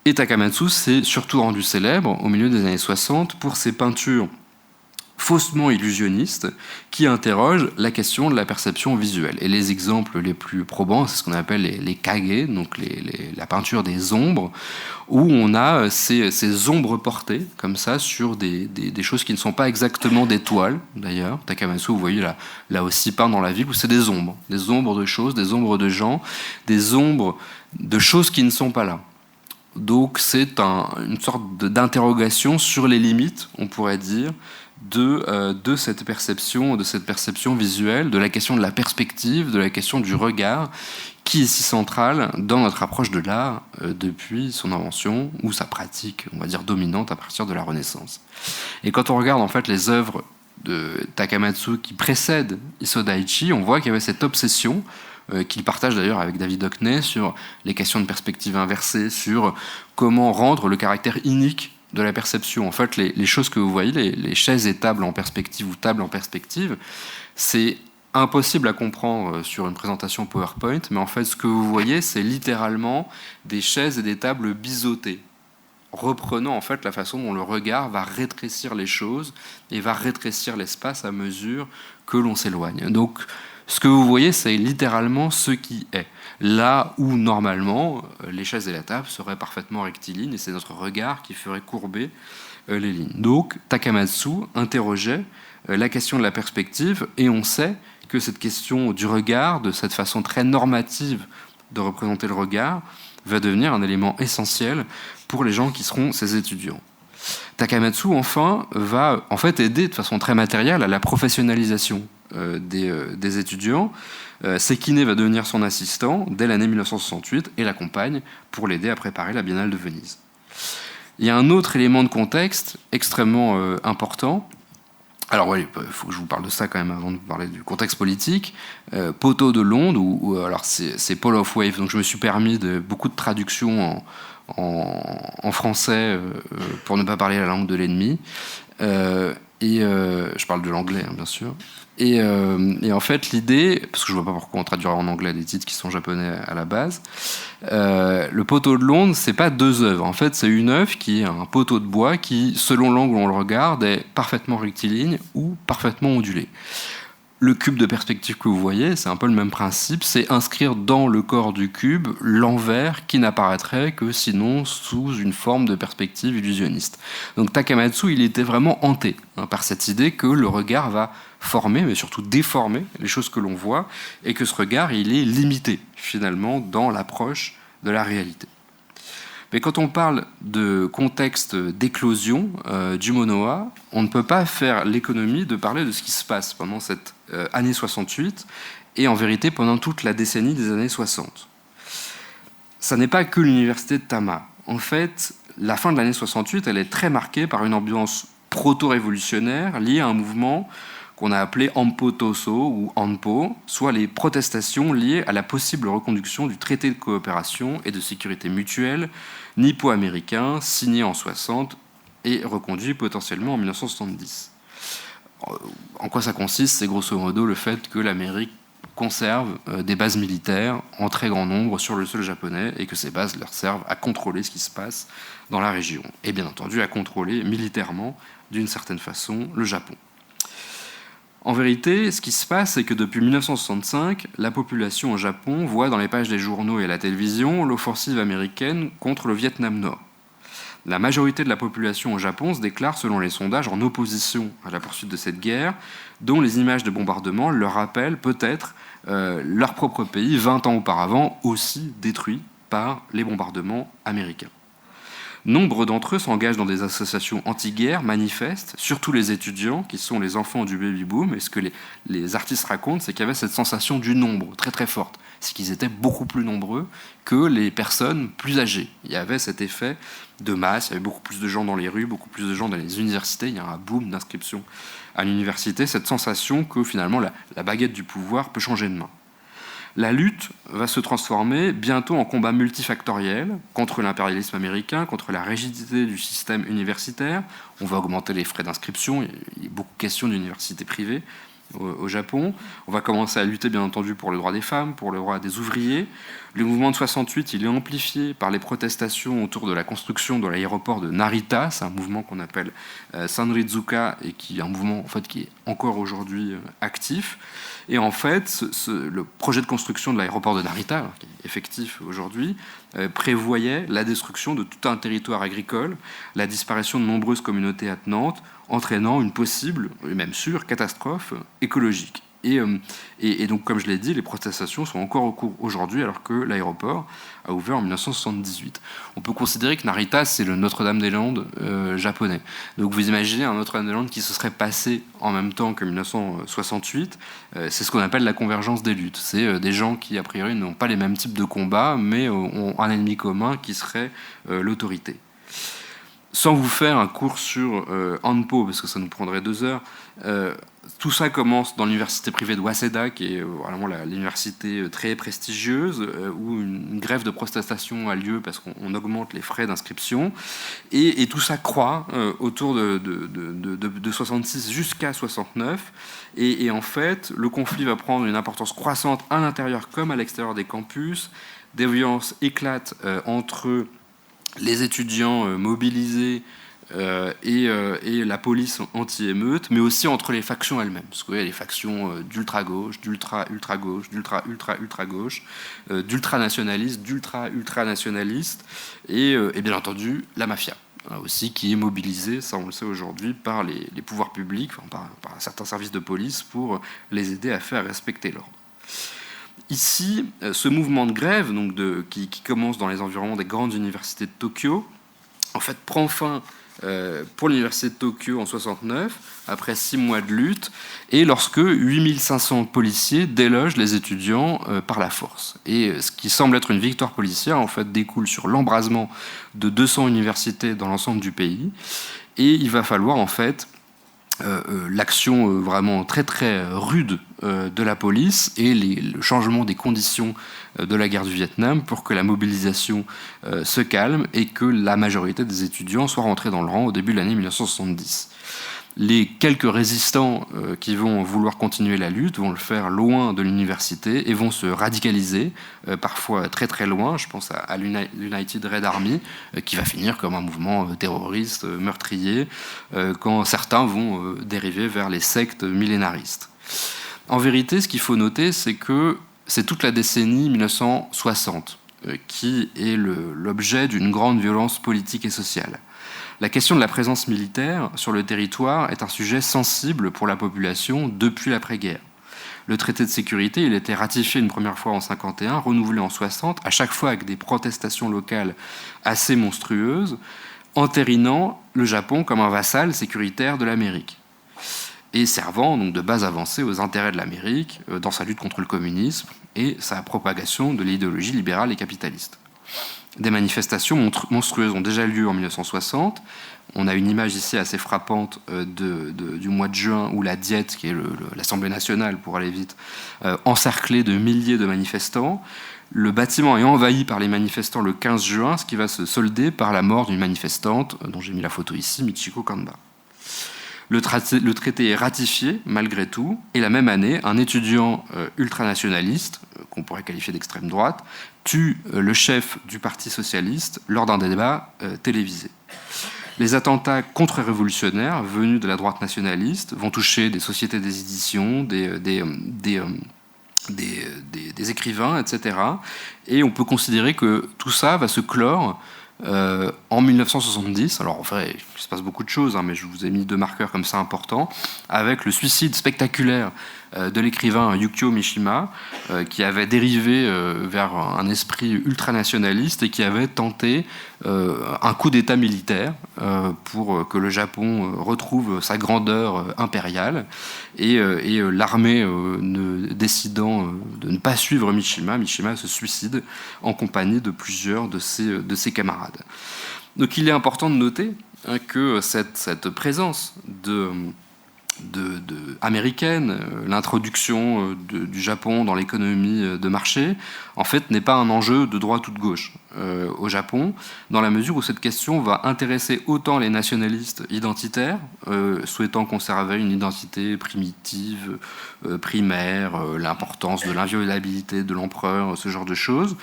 Et Takamatsu s'est surtout rendu célèbre au milieu des années 60 pour ses peintures faussement illusionnistes qui interrogent la question de la perception visuelle. Et les exemples les plus probants, c'est ce qu'on appelle les kage, donc la peinture des ombres, où on a ces ombres portées, comme ça, sur des choses qui ne sont pas exactement des toiles, d'ailleurs. Takamatsu, vous voyez, là aussi peint dans la ville, où c'est des ombres de choses, des ombres de gens, des ombres de choses qui ne sont pas là. Donc c'est une sorte d'interrogation sur les limites, on pourrait dire, de cette perception visuelle, de la question de la perspective, de la question du regard, qui est si centrale dans notre approche de l'art depuis son invention ou sa pratique, on va dire, dominante à partir de la Renaissance. Et quand on regarde en fait les œuvres de Takamatsu qui précèdent Issō Daiichi, on voit qu'il y avait cette obsession qu'il partage d'ailleurs avec David Hockney sur les questions de perspective inversée, sur comment rendre le caractère inique de la perception. En fait, les choses que vous voyez, les chaises et tables en perspective ou tables en perspective, c'est impossible à comprendre sur une présentation PowerPoint, mais en fait, ce que vous voyez, c'est littéralement des chaises et des tables biseautées, reprenant en fait la façon dont le regard va rétrécir les choses et va rétrécir l'espace à mesure que l'on s'éloigne. Donc, ce que vous voyez, c'est littéralement ce qui est. Là où, normalement, les chaises et la table seraient parfaitement rectilignes, et c'est notre regard qui ferait courber les lignes. Donc, Takamatsu interrogeait la question de la perspective, et on sait que cette question du regard, de cette façon très normative de représenter le regard, va devenir un élément essentiel pour les gens qui seront ses étudiants. Takamatsu, enfin, va en fait aider de façon très matérielle à la professionnalisation des étudiants. Sekine va devenir son assistant dès l'année 1968 et l'accompagne pour l'aider à préparer la Biennale de Venise. Il y a un autre élément de contexte extrêmement important Alors oui, il faut que je vous parle de ça quand même avant de vous parler du contexte politique. Poteau de Londres, alors c'est Pole of Wave, donc je me suis permis beaucoup de traductions en français pour ne pas parler la langue de l'ennemi. Je parle de l'anglais, hein, bien sûr. Et en fait, l'idée, parce que je ne vois pas pourquoi on traduirait en anglais des titres qui sont japonais à la base, le poteau de Londres, c'est pas deux œuvres. En fait, c'est une œuvre qui est un poteau de bois qui, selon l'angle où on le regarde, est parfaitement rectiligne ou parfaitement ondulé. Le cube de perspective que vous voyez, c'est un peu le même principe, c'est inscrire dans le corps du cube l'envers qui n'apparaîtrait que sinon sous une forme de perspective illusionniste. Donc Takamatsu, il était vraiment hanté par cette idée que le regard va former, mais surtout déformer les choses que l'on voit, et que ce regard, il est limité finalement dans l'approche de la réalité. Mais quand on parle de contexte d'éclosion du Monoa, on ne peut pas faire l'économie de parler de ce qui se passe pendant cette année 68 et en vérité pendant toute la décennie des années 60. Ça n'est pas que l'université de Tama. En fait, la fin de l'année 68, elle est très marquée par une ambiance proto-révolutionnaire liée à un mouvement qu'on a appelé Anpo Toso ou Anpo, soit les protestations liées à la possible reconduction du traité de coopération et de sécurité mutuelle nippo-américain signé en 60 et reconduit potentiellement en 1970. En quoi ça consiste? C'est grosso modo le fait que l'Amérique conserve des bases militaires en très grand nombre sur le sol japonais et que ces bases leur servent à contrôler ce qui se passe dans la région et bien entendu à contrôler militairement d'une certaine façon le Japon. En vérité, ce qui se passe, c'est que depuis 1965, la population au Japon voit dans les pages des journaux et à la télévision l'offensive américaine contre le Vietnam Nord. La majorité de la population au Japon se déclare, selon les sondages, en opposition à la poursuite de cette guerre, dont les images de bombardement leur rappellent peut-être leur propre pays, 20 ans auparavant, aussi détruit par les bombardements américains. Nombre d'entre eux s'engagent dans des associations anti-guerre, manifestent, surtout les étudiants, qui sont les enfants du baby-boom. Et ce que les artistes racontent, c'est qu'il y avait cette sensation du nombre très très forte. C'est qu'ils étaient beaucoup plus nombreux que les personnes plus âgées. Il y avait cet effet de masse, il y avait beaucoup plus de gens dans les rues, beaucoup plus de gens dans les universités. Il y a un boom d'inscription à l'université, cette sensation que finalement la baguette du pouvoir peut changer de main. La lutte va se transformer bientôt en combat multifactoriel contre l'impérialisme américain, contre la rigidité du système universitaire. On va augmenter les frais d'inscription, il y a beaucoup de questions d'universités privées au Japon. On va commencer à lutter bien entendu pour le droit des femmes, pour le droit des ouvriers. Le mouvement de 68, il est amplifié par les protestations autour de la construction de l'aéroport de Narita. C'est un mouvement qu'on appelle Sanrizuka et qui est un mouvement en fait, qui est encore aujourd'hui actif. Et en fait, le projet de construction de l'aéroport de Narita, qui est effectif aujourd'hui, prévoyait la destruction de tout un territoire agricole, la disparition de nombreuses communautés attenantes, entraînant une possible, et même sûre, catastrophe écologique. Et donc, comme je l'ai dit, les protestations sont encore en cours aujourd'hui, alors que l'aéroport a ouvert en 1978. On peut considérer que Narita, c'est le Notre-Dame-des-Landes japonais. Donc vous imaginez un Notre-Dame-des-Landes qui se serait passé en même temps que 1968. C'est ce qu'on appelle la convergence des luttes. C'est des gens qui, a priori, n'ont pas les mêmes types de combats, mais ont un ennemi commun qui serait l'autorité. Sans vous faire un cours sur Anpo, parce que ça nous prendrait 2 heures, tout ça commence dans l'université privée de Waseda, qui est vraiment l'université très prestigieuse, où une grève de protestation a lieu parce qu'on augmente les frais d'inscription. Et tout ça croît autour de 66 jusqu'à 69. Et en fait, le conflit va prendre une importance croissante à l'intérieur comme à l'extérieur des campus. Des violences éclatent entre les étudiants mobilisés et la police anti-émeute, mais aussi entre les factions elles-mêmes. Parce qu'il y a les factions d'ultra-gauche, d'ultra-ultra-gauche, d'ultra-ultra-ultra-gauche, d'ultra-nationalistes, d'ultra-ultra-nationalistes, et bien entendu la mafia, aussi, qui est mobilisée, ça on le sait aujourd'hui, par les pouvoirs publics, enfin, par certains services de police pour les aider à faire respecter l'ordre. Ici, ce mouvement de grève donc qui commence dans les environs des grandes universités de Tokyo, en fait, prend fin pour l'université de Tokyo en 69, après 6 mois de lutte, et lorsque 8500 policiers délogent les étudiants par la force. Et ce qui semble être une victoire policière, en fait, découle sur l'embrasement de 200 universités dans l'ensemble du pays, et il va falloir, en fait, l'action vraiment très très rude de la police et le changement des conditions de la guerre du Vietnam pour que la mobilisation se calme et que la majorité des étudiants soient rentrés dans le rang au début de l'année 1970. Les quelques résistants qui vont vouloir continuer la lutte vont le faire loin de l'université et vont se radicaliser, parfois très très loin. Je pense à l'United Red Army, qui va finir comme un mouvement terroriste, meurtrier, quand certains vont dériver vers les sectes millénaristes. En vérité, ce qu'il faut noter, c'est que c'est toute la décennie 1960 qui est l'objet d'une grande violence politique et sociale. La question de la présence militaire sur le territoire est un sujet sensible pour la population depuis l'après-guerre. Le traité de sécurité, il a été ratifié une première fois en 1951, renouvelé en 1960, à chaque fois avec des protestations locales assez monstrueuses, entérinant le Japon comme un vassal sécuritaire de l'Amérique et servant donc de base avancée aux intérêts de l'Amérique dans sa lutte contre le communisme et sa propagation de l'idéologie libérale et capitaliste. Des manifestations monstrueuses ont déjà lieu en 1960. On a une image ici assez frappante du mois de juin où la Diète, qui est l'Assemblée nationale pour aller vite, encerclée de milliers de manifestants. Le bâtiment est envahi par les manifestants le 15 juin, ce qui va se solder par la mort d'une manifestante, dont j'ai mis la photo ici, Michiko Kanba. Le traité est ratifié malgré tout, et la même année, un étudiant ultranationaliste, qu'on pourrait qualifier d'extrême droite, tue le chef du Parti socialiste lors d'un débat télévisé. Les attentats contre-révolutionnaires venus de la droite nationaliste vont toucher des sociétés des éditions, des écrivains, etc. Et on peut considérer que tout ça va se clore en 1970, alors en fait, il se passe beaucoup de choses, mais je vous ai mis deux marqueurs comme ça importants, avec le suicide spectaculaire de l'écrivain Yukio Mishima, qui avait dérivé vers un esprit ultranationaliste et qui avait tenté un coup d'État militaire pour que le Japon retrouve sa grandeur impériale. Et l'armée décidant de ne pas suivre Mishima, Mishima se suicide en compagnie de plusieurs de ses camarades. Donc il est important de noter que cette présence américaine, l'introduction du Japon dans l'économie de marché, en fait, n'est pas un enjeu de droite ou de gauche au Japon, dans la mesure où cette question va intéresser autant les nationalistes identitaires, souhaitant conserver une identité primitive, primaire, l'importance de l'inviolabilité de l'empereur, ce genre de choses,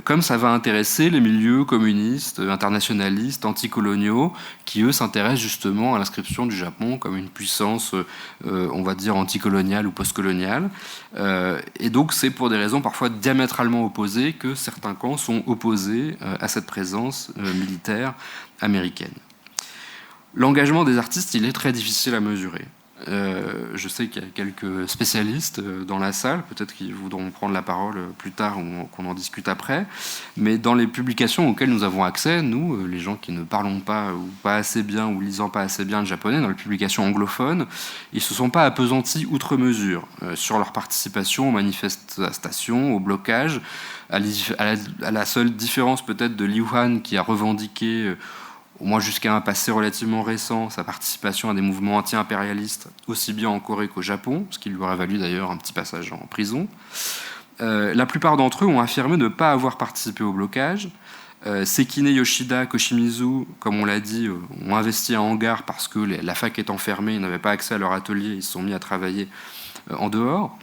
comme ça va intéresser les milieux communistes, internationalistes, anticoloniaux, qui eux s'intéressent justement à l'inscription du Japon comme une puissance, on va dire, anticoloniale ou postcoloniale. Et donc c'est pour des raisons parfois diamétralement opposées que certains camps sont opposés à cette présence militaire américaine. L'engagement des artistes, il est très difficile à mesurer. Je sais qu'il y a quelques spécialistes dans la salle, peut-être qu'ils voudront prendre la parole plus tard ou qu'on en discute après, mais dans les publications auxquelles nous avons accès, nous, les gens qui ne parlons pas ou pas assez bien ou lisant pas assez bien le japonais, dans les publications anglophones, ils ne se sont pas appesantis outre mesure sur leur participation aux manifestations, au blocage, à la seule différence peut-être de Liu Han qui a revendiqué au moins jusqu'à un passé relativement récent, sa participation à des mouvements anti-impérialistes, aussi bien en Corée qu'au Japon, ce qui lui aurait valu d'ailleurs un petit passage en prison. La plupart d'entre eux ont affirmé ne pas avoir participé au blocage. Sekine Yoshida, Koshimizu, comme on l'a dit, ont investi un hangar parce que la fac étant fermée, ils n'avaient pas accès à leur atelier, ils se sont mis à travailler en dehors.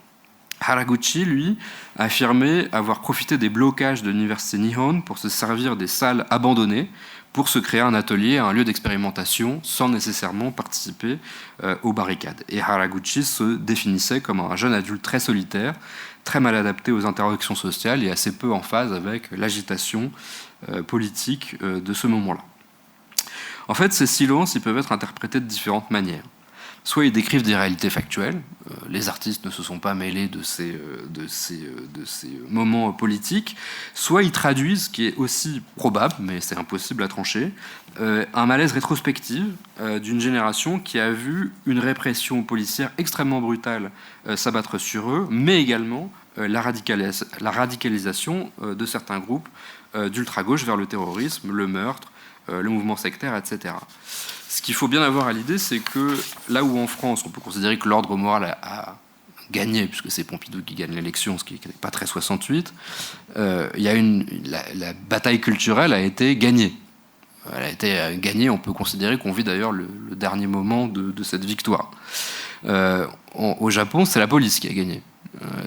Haraguchi, lui, a affirmé avoir profité des blocages de l'université Nihon pour se servir des salles abandonnées pour se créer un atelier, un lieu d'expérimentation, sans nécessairement participer aux barricades. Et Haraguchi se définissait comme un jeune adulte très solitaire, très mal adapté aux interactions sociales et assez peu en phase avec l'agitation politique de ce moment-là. En fait, ces silences, ils peuvent être interprétés de différentes manières. Soit ils décrivent des réalités factuelles, les artistes ne se sont pas mêlés de ces moments politiques, soit ils traduisent, ce qui est aussi probable, mais c'est impossible à trancher, un malaise rétrospectif d'une génération qui a vu une répression policière extrêmement brutale s'abattre sur eux, mais également la radicalisation de certains groupes d'ultra-gauche vers le terrorisme, le meurtre, le mouvement sectaire, etc. Ce qu'il faut bien avoir à l'idée, c'est que là où en France, on peut considérer que l'ordre moral a gagné, puisque c'est Pompidou qui gagne l'élection, ce qui n'est pas très 68, la bataille culturelle a été gagnée. Elle a été gagnée, on peut considérer qu'on vit d'ailleurs le dernier moment de cette victoire. Au Japon, c'est la police qui a gagné.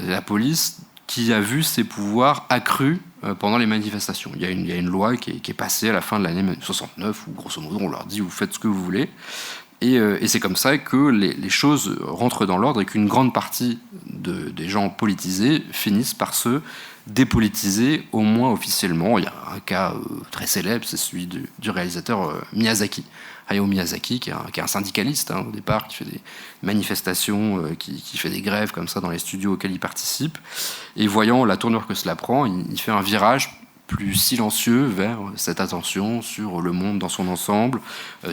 La police qui a vu ses pouvoirs accrus pendant les manifestations. Il y a une loi qui est passée à la fin de l'année 69, où grosso modo on leur dit vous faites ce que vous voulez. Et c'est comme ça que les choses rentrent dans l'ordre et qu'une grande partie des gens politisés finissent par se dépolitiser, au moins officiellement. Il y a un cas très célèbre, c'est celui du réalisateur Miyazaki. Hayao Miyazaki, qui est un syndicaliste au départ, qui fait des manifestations, qui fait des grèves comme ça dans les studios auxquels il participe. Et voyant la tournure que cela prend, il fait un virage plus silencieux vers cette attention sur le monde dans son ensemble,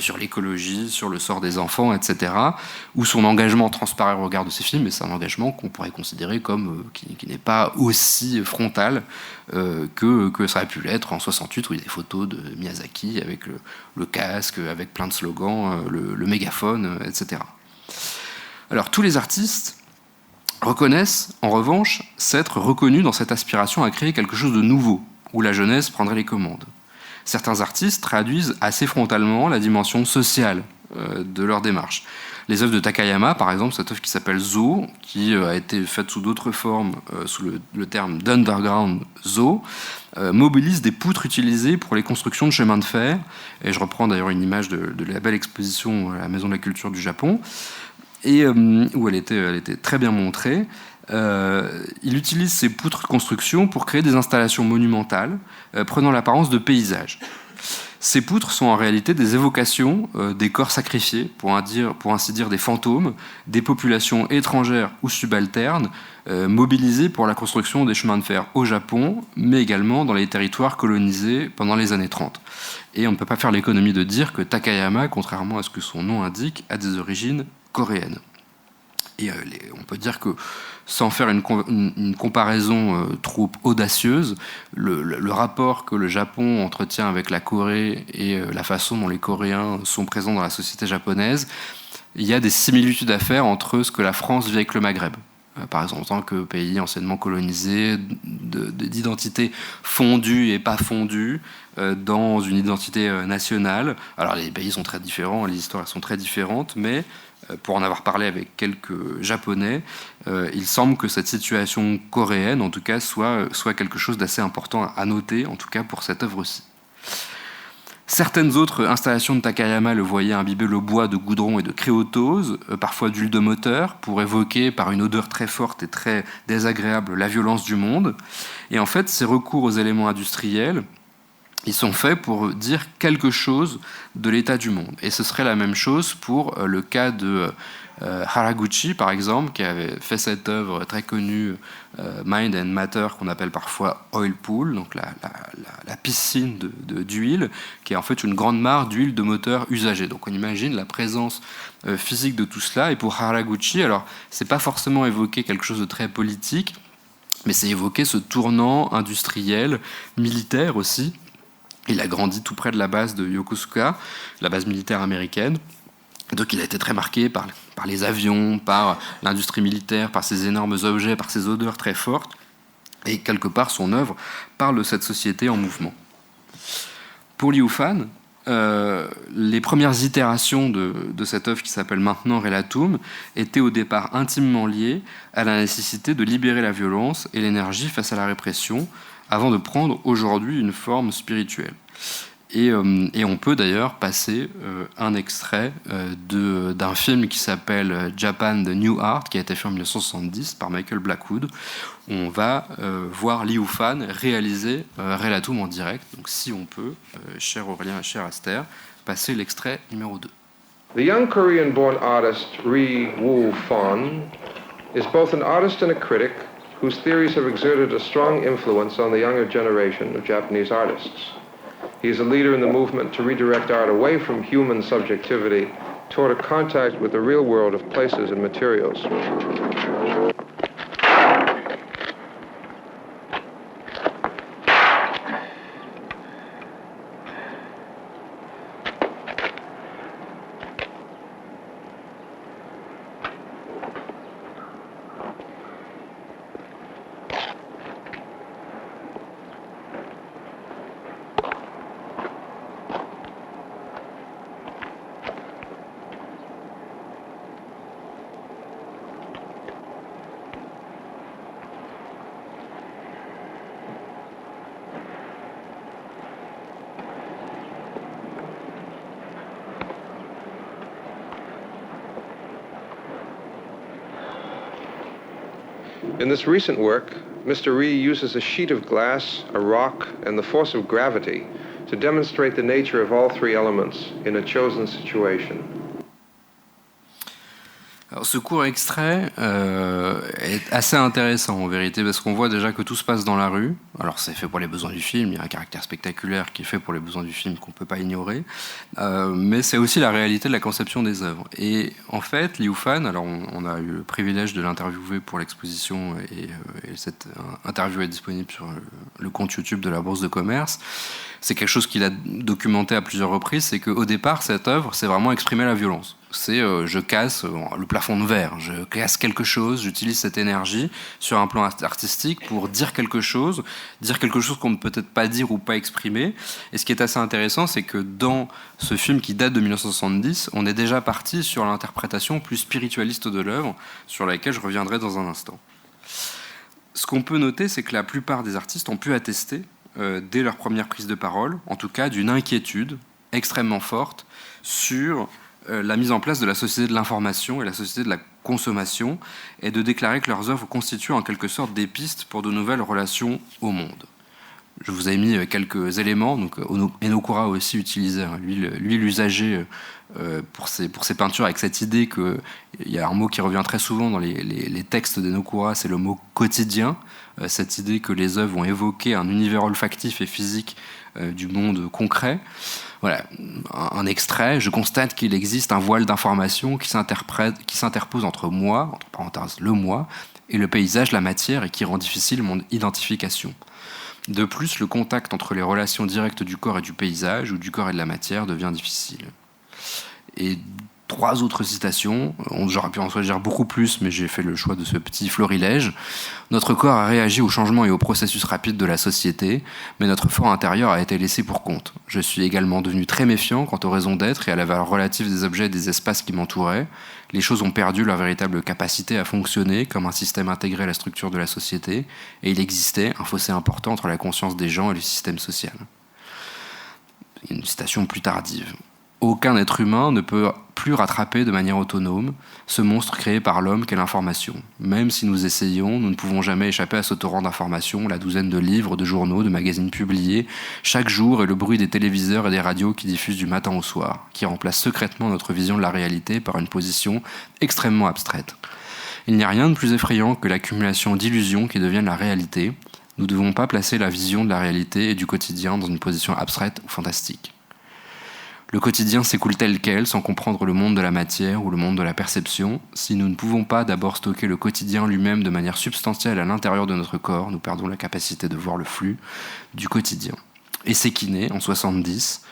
sur l'écologie, sur le sort des enfants, etc., où son engagement transparaît au regard de ses films, mais c'est un engagement qu'on pourrait considérer comme qui n'est pas aussi frontal que ça a pu l'être en 68, où il y a des photos de Miyazaki avec le casque, avec plein de slogans, le mégaphone, etc. Alors tous les artistes reconnaissent, en revanche, s'être reconnus dans cette aspiration à créer quelque chose de nouveau, où la jeunesse prendrait les commandes. Certains artistes traduisent assez frontalement la dimension sociale de leur démarche. Les œuvres de Takayama, par exemple, cette œuvre qui s'appelle Zo, qui a été faite sous d'autres formes, sous le terme d'Underground Zo, mobilise des poutres utilisées pour les constructions de chemins de fer. Et je reprends d'ailleurs une image de la belle exposition à la Maison de la Culture du Japon, et où elle était très bien montrée. Il utilise ces poutres de construction pour créer des installations monumentales prenant l'apparence de paysages. Ces poutres sont en réalité des évocations des corps sacrifiés, pour ainsi dire des fantômes, des populations étrangères ou subalternes mobilisées pour la construction des chemins de fer au Japon, mais également dans les territoires colonisés pendant les années 30. Et on ne peut pas faire l'économie de dire que Takayama, contrairement à ce que son nom indique, a des origines coréennes. Et on peut dire que, sans faire une comparaison trop audacieuse, le rapport que le Japon entretient avec la Corée et la façon dont les Coréens sont présents dans la société japonaise, il y a des similitudes à faire entre ce que la France vit avec le Maghreb. Par exemple, en tant que pays anciennement colonisé, d'identité fondue et pas fondue, dans une identité nationale. Alors les pays sont très différents, les histoires sont très différentes, mais pour en avoir parlé avec quelques Japonais, il semble que cette situation coréenne, en tout cas, soit quelque chose d'assez important à noter, en tout cas pour cette œuvre-ci. Certaines autres installations de Takayama le voyaient imbiber le bois de goudron et de créotose, parfois d'huile de moteur, pour évoquer par une odeur très forte et très désagréable la violence du monde. Et en fait, ces recours aux éléments industriels, ils sont faits pour dire quelque chose de l'état du monde. Et ce serait la même chose pour le cas de Haraguchi, par exemple, qui avait fait cette œuvre très connue, Mind and Matter, qu'on appelle parfois Oil Pool, donc la piscine d'huile, qui est en fait une grande mare d'huile de moteur usagée. Donc on imagine la présence physique de tout cela. Et pour Haraguchi, alors c'est pas forcément évoquer quelque chose de très politique, mais c'est évoquer ce tournant industriel, militaire aussi. Il a grandi tout près de la base de Yokosuka, la base militaire américaine. Donc il a été très marqué par les avions, par l'industrie militaire, par ces énormes objets, par ces odeurs très fortes. Et quelque part, son œuvre parle de cette société en mouvement. Pour Liu Fan, les premières itérations de cette œuvre qui s'appelle maintenant Relatum étaient au départ intimement liées à la nécessité de libérer la violence et l'énergie face à la répression, avant de prendre aujourd'hui une forme spirituelle. Et on peut d'ailleurs passer un extrait d'un film qui s'appelle Japan the New Art, qui a été fait en 1970 par Michael Blackwood. On va voir Liu Fan réaliser Relatum en direct. Donc si on peut, cher Aurélien et cher Aster, passer l'extrait numéro 2. The young Korean-born artist Ri Woo Fan is both an artist and a critic whose theories have exerted a strong influence on the younger generation of Japanese artists. He is a leader in the movement to redirect art away from human subjectivity toward a contact with the real world of places and materials. In this recent work, Mr. Rhee uses a sheet of glass, a rock, and the force of gravity to demonstrate the nature of all three elements in a chosen situation. Alors, ce court extrait est assez intéressant en vérité parce qu'on voit déjà que tout se passe dans la rue. Alors c'est fait pour les besoins du film, il y a un caractère spectaculaire qui est fait pour les besoins du film qu'on ne peut pas ignorer, mais c'est aussi la réalité de la conception des œuvres. Et en fait, Liu Fan, alors on a eu le privilège de l'interviewer pour l'exposition et cette interview est disponible sur le compte YouTube de la Bourse de Commerce. C'est quelque chose qu'il a documenté à plusieurs reprises, c'est qu'au départ, cette œuvre, c'est vraiment exprimer la violence. C'est je casse le plafond de verre, je casse quelque chose, j'utilise cette énergie sur un plan artistique pour dire quelque chose qu'on ne peut peut-être pas dire ou pas exprimer. Et ce qui est assez intéressant, c'est que dans ce film qui date de 1970, on est déjà parti sur l'interprétation plus spiritualiste de l'œuvre, sur laquelle je reviendrai dans un instant. Ce qu'on peut noter, c'est que la plupart des artistes ont pu attester, dès leur première prise de parole, en tout cas d'une inquiétude extrêmement forte sur la mise en place de la société de l'information et la société de la consommation, et de déclarer que leurs œuvres constituent en quelque sorte des pistes pour de nouvelles relations au monde. Je vous ai mis quelques éléments. Donc, Enokura a aussi utilisé, lui l'usager, pour ses peintures, avec cette idée qu'il y a un mot qui revient très souvent dans les textes d'Enokura, c'est le mot quotidien, cette idée que les œuvres vont évoquer un univers olfactif et physique du monde concret. Voilà, un extrait. Je constate qu'il existe un voile d'information qui s'interpose entre moi, entre parenthèses le moi, et le paysage, la matière, et qui rend difficile mon identification. De plus, le contact entre les relations directes du corps et du paysage, ou du corps et de la matière, devient difficile. Et 3 autres citations, j'aurais pu en choisir beaucoup plus, mais j'ai fait le choix de ce petit florilège. Notre corps a réagi aux changements et aux processus rapides de la société, mais notre fort intérieur a été laissé pour compte. Je suis également devenu très méfiant quant aux raisons d'être et à la valeur relative des objets et des espaces qui m'entouraient. Les choses ont perdu leur véritable capacité à fonctionner comme un système intégré à la structure de la société, et il existait un fossé important entre la conscience des gens et le système social. Une citation plus tardive. Aucun être humain ne peut plus rattraper de manière autonome ce monstre créé par l'homme qu'est l'information. Même si nous essayons, nous ne pouvons jamais échapper à ce torrent d'informations, la douzaine de livres, de journaux, de magazines publiés chaque jour, et le bruit des téléviseurs et des radios qui diffusent du matin au soir, qui remplacent secrètement notre vision de la réalité par une position extrêmement abstraite. Il n'y a rien de plus effrayant que l'accumulation d'illusions qui deviennent la réalité. Nous ne devons pas placer la vision de la réalité et du quotidien dans une position abstraite ou fantastique. Le quotidien s'écoule tel quel, sans comprendre le monde de la matière ou le monde de la perception. Si nous ne pouvons pas d'abord stocker le quotidien lui-même de manière substantielle à l'intérieur de notre corps, nous perdons la capacité de voir le flux du quotidien. Et Sekine, en 70,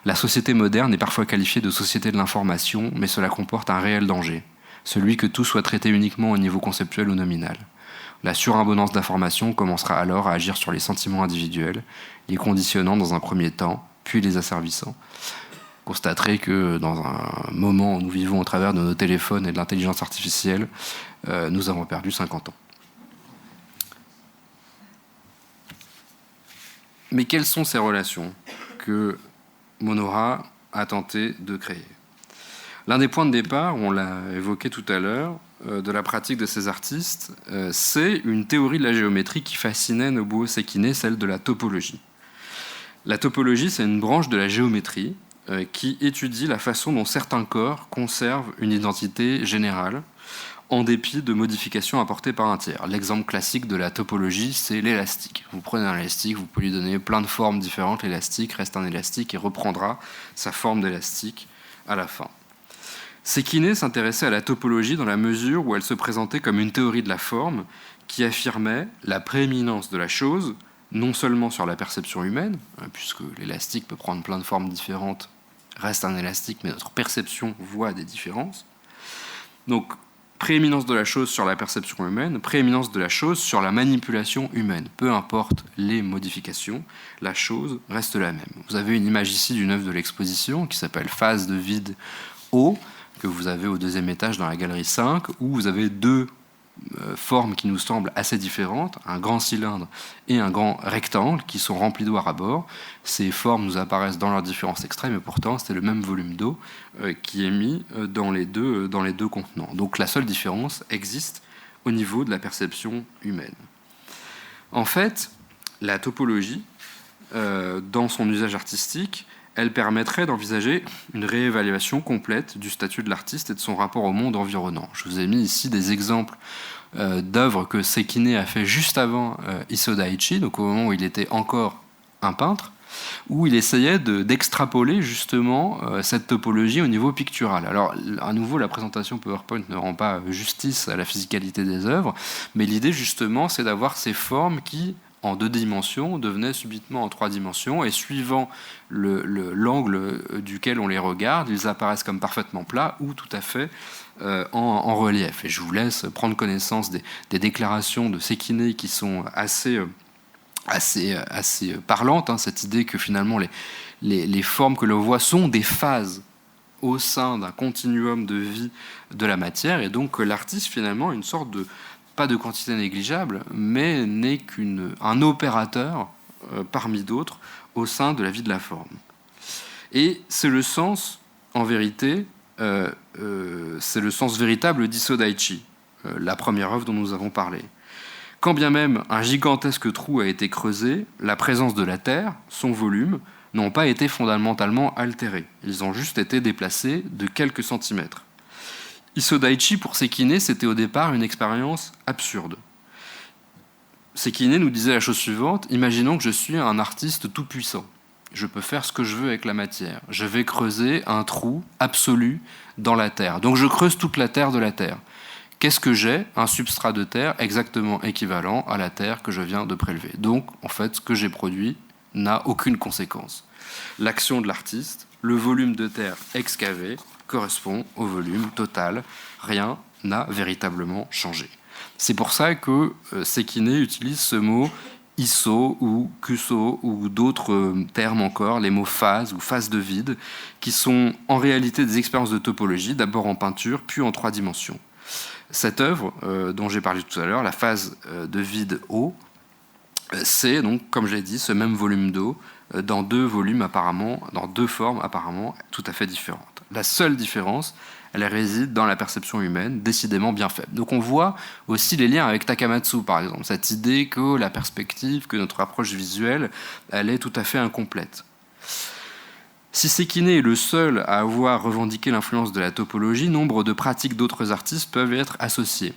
la société moderne est parfois qualifiée de société de l'information, mais cela comporte un réel danger, celui que tout soit traité uniquement au niveau conceptuel ou nominal. La surabondance d'informations commencera alors à agir sur les sentiments individuels, les conditionnant dans un premier temps, puis les asservissant. Constaterez que dans un moment où nous vivons au travers de nos téléphones et de l'intelligence artificielle, nous avons perdu 50 ans. Mais quelles sont ces relations que Monohara a tenté de créer ? L'un des points de départ, on l'a évoqué tout à l'heure, de la pratique de ces artistes, c'est une théorie de la géométrie qui fascinait Nobuo Sekine, celle de la topologie. La topologie, c'est une branche de la géométrie qui étudie la façon dont certains corps conservent une identité générale en dépit de modifications apportées par un tiers. L'exemple classique de la topologie, c'est l'élastique. Vous prenez un élastique, vous pouvez lui donner plein de formes différentes, l'élastique reste un élastique et reprendra sa forme d'élastique à la fin. Sekine s'intéressait à la topologie dans la mesure où elle se présentait comme une théorie de la forme qui affirmait la prééminence de la chose, non seulement sur la perception humaine, puisque l'élastique peut prendre plein de formes différentes, reste un élastique, mais notre perception voit des différences. Donc, prééminence de la chose sur la perception humaine, prééminence de la chose sur la manipulation humaine. Peu importe les modifications, la chose reste la même. Vous avez une image ici d'une œuvre de l'exposition qui s'appelle Phase de vide O, que vous avez au 2e étage dans la galerie 5, où vous avez 2 formes qui nous semblent assez différentes, un grand cylindre et un grand rectangle qui sont remplis d'eau à ras-bord. Ces formes nous apparaissent dans leurs différences extrêmes et pourtant c'est le même volume d'eau qui est mis dans les deux contenants. Donc la seule différence existe au niveau de la perception humaine. En fait, la topologie, dans son usage artistique, elle permettrait d'envisager une réévaluation complète du statut de l'artiste et de son rapport au monde environnant. Je vous ai mis ici des exemples d'œuvres que Sekine a fait juste avant Issō Daichi, donc au moment où il était encore un peintre, où il essayait d'extrapoler justement cette topologie au niveau pictural. Alors, à nouveau, la présentation PowerPoint ne rend pas justice à la physicalité des œuvres, mais l'idée justement, c'est d'avoir ces formes qui, en 2 dimensions, devenaient subitement en 3 dimensions, et suivant l'angle duquel on les regarde, ils apparaissent comme parfaitement plats ou tout à fait en relief. Et je vous laisse prendre connaissance des déclarations de Sekine qui sont assez parlantes, hein, cette idée que finalement les formes que l'on voit sont des phases au sein d'un continuum de vie de la matière, et donc que l'artiste finalement est une sorte de, pas de quantité négligeable, mais n'est qu'un opérateur parmi d'autres au sein de la vie de la forme. Et c'est le sens, en vérité, c'est le sens véritable d'Issō Daichi, la première œuvre dont nous avons parlé. Quand bien même un gigantesque trou a été creusé, la présence de la Terre, son volume, n'ont pas été fondamentalement altérés. Ils ont juste été déplacés de quelques centimètres. Issō Daichi, pour Sekine, c'était au départ une expérience absurde. Sekine nous disait la chose suivante: imaginons que je suis un artiste tout-puissant. Je peux faire ce que je veux avec la matière. Je vais creuser un trou absolu dans la Terre. Donc je creuse toute la Terre de la Terre. Qu'est-ce que j'ai? Un substrat de terre exactement équivalent à la terre que je viens de prélever. Donc, en fait, ce que j'ai produit n'a aucune conséquence. L'action de l'artiste, le volume de terre excavé, correspond au volume total. Rien n'a véritablement changé. C'est pour ça que Sekine utilise ce mot Issō ou Kusō ou d'autres termes encore, les mots phase ou phase de vide, qui sont en réalité des expériences de topologie, d'abord en peinture, puis en 3 dimensions. Cette œuvre dont j'ai parlé tout à l'heure, la phase de vide eau, c'est donc, comme je l'ai dit, ce même volume d'eau dans 2 volumes apparemment, dans 2 formes apparemment tout à fait différentes. La seule différence, elle réside dans la perception humaine, décidément bien faible. Donc on voit aussi les liens avec Takamatsu, par exemple, cette idée que la perspective, que notre approche visuelle, elle est tout à fait incomplète. Si Sekine est le seul à avoir revendiqué l'influence de la topologie, nombre de pratiques d'autres artistes peuvent y être associées.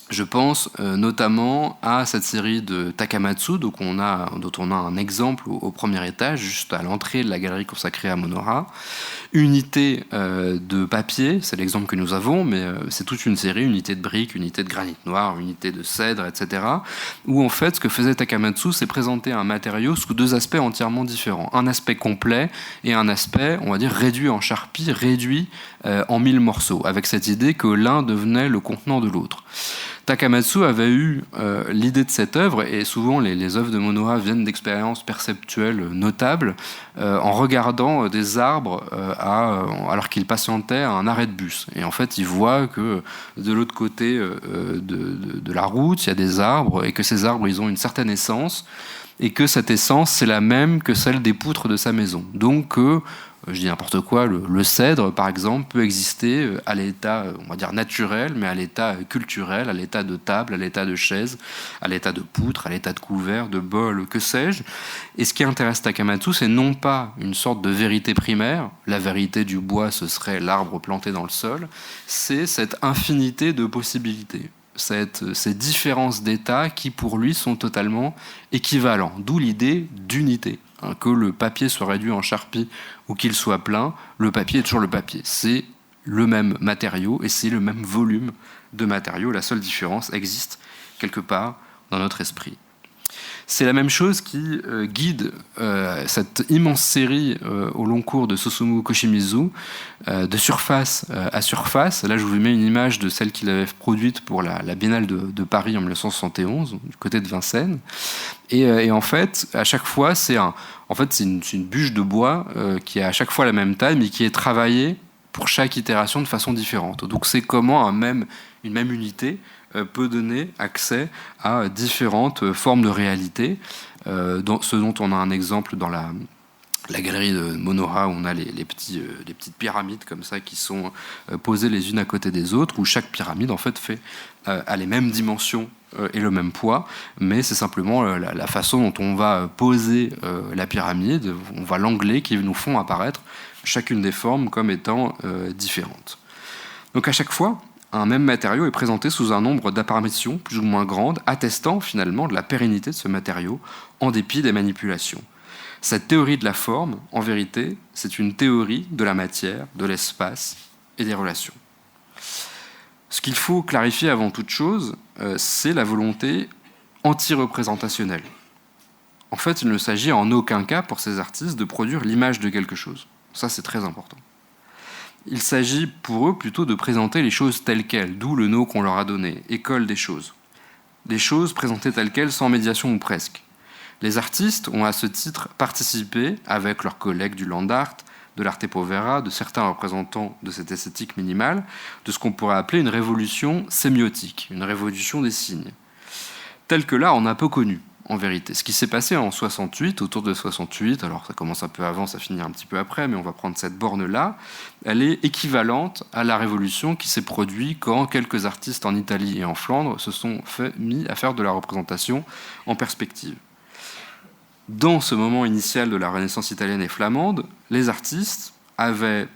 Je pense notamment à cette série de Takamatsu, dont on a un exemple au premier étage, juste à l'entrée de la galerie consacrée à Monora. Unité de papier, c'est l'exemple que nous avons, mais c'est toute une série, unité de briques, unité de granit noir, unité de cèdre, etc. Où en fait, ce que faisait Takamatsu, c'est présenter un matériau sous 2 aspects entièrement différents. Un aspect complet et un aspect, on va dire, réduit en charpie, réduit en 1000 morceaux, avec cette idée que l'un devenait le contenant de l'autre. Takamatsu avait eu l'idée de cette œuvre, et souvent les œuvres de Monora viennent d'expériences perceptuelles notables, en regardant des arbres alors qu'il patientait à un arrêt de bus. Et en fait, il voit que de l'autre côté de la route, il y a des arbres, et que ces arbres, ils ont une certaine essence, et que cette essence, c'est la même que celle des poutres de sa maison. Donc, je dis n'importe quoi, le cèdre, par exemple, peut exister à l'état, on va dire, naturel, mais à l'état culturel, à l'état de table, à l'état de chaise, à l'état de poutre, à l'état de couvert, de bol, que sais-je. Et ce qui intéresse Takamatsu, c'est non pas une sorte de vérité primaire, la vérité du bois, ce serait l'arbre planté dans le sol, c'est cette infinité de possibilités. Ces différences d'état qui, pour lui, sont totalement équivalents. D'où l'idée d'unité. Que le papier soit réduit en charpie ou qu'il soit plein, le papier est toujours le papier. C'est le même matériau et c'est le même volume de matériau. La seule différence existe quelque part dans notre esprit. C'est la même chose qui guide cette immense série au long cours de Susumu Koshimizu, de surface à surface. Là, je vous mets une image de celle qu'il avait produite pour la Biennale de Paris en 1971, du côté de Vincennes. Et en fait, à chaque fois, c'est une bûche de bois qui est à chaque fois la même taille, mais qui est travaillée pour chaque itération de façon différente. Donc c'est comment une même unité peut donner accès à différentes formes de réalité, ce dont on a un exemple dans la galerie de Monoha, où on a les petites pyramides comme ça qui sont posées les unes à côté des autres, où chaque pyramide en fait a les mêmes dimensions et le même poids, mais c'est simplement la façon dont on va poser la pyramide, on va l'angler, qui nous font apparaître chacune des formes comme étant différentes. Donc à chaque fois, un même matériau est présenté sous un nombre d'apparitions plus ou moins grandes, attestant finalement de la pérennité de ce matériau en dépit des manipulations. Cette théorie de la forme, en vérité, c'est une théorie de la matière, de l'espace et des relations. Ce qu'il faut clarifier avant toute chose, c'est la volonté anti-représentationnelle. En fait, il ne s'agit en aucun cas pour ces artistes de produire l'image de quelque chose. Ça, c'est très important. Il s'agit pour eux plutôt de présenter les choses telles quelles, d'où le nom qu'on leur a donné, école des choses. Des choses présentées telles quelles sans médiation ou presque. Les artistes ont à ce titre participé, avec leurs collègues du land art, de l'arte povera, de certains représentants de cette esthétique minimale, de ce qu'on pourrait appeler une révolution sémiotique, une révolution des signes. Telle que là, on a peu connu, en vérité. Ce qui s'est passé en 68, autour de 68, alors ça commence un peu avant, ça finit un petit peu après, mais on va prendre cette borne-là, elle est équivalente à la révolution qui s'est produite quand quelques artistes en Italie et en Flandre se sont mis à faire de la représentation en perspective. Dans ce moment initial de la Renaissance italienne et flamande, les artistes avaient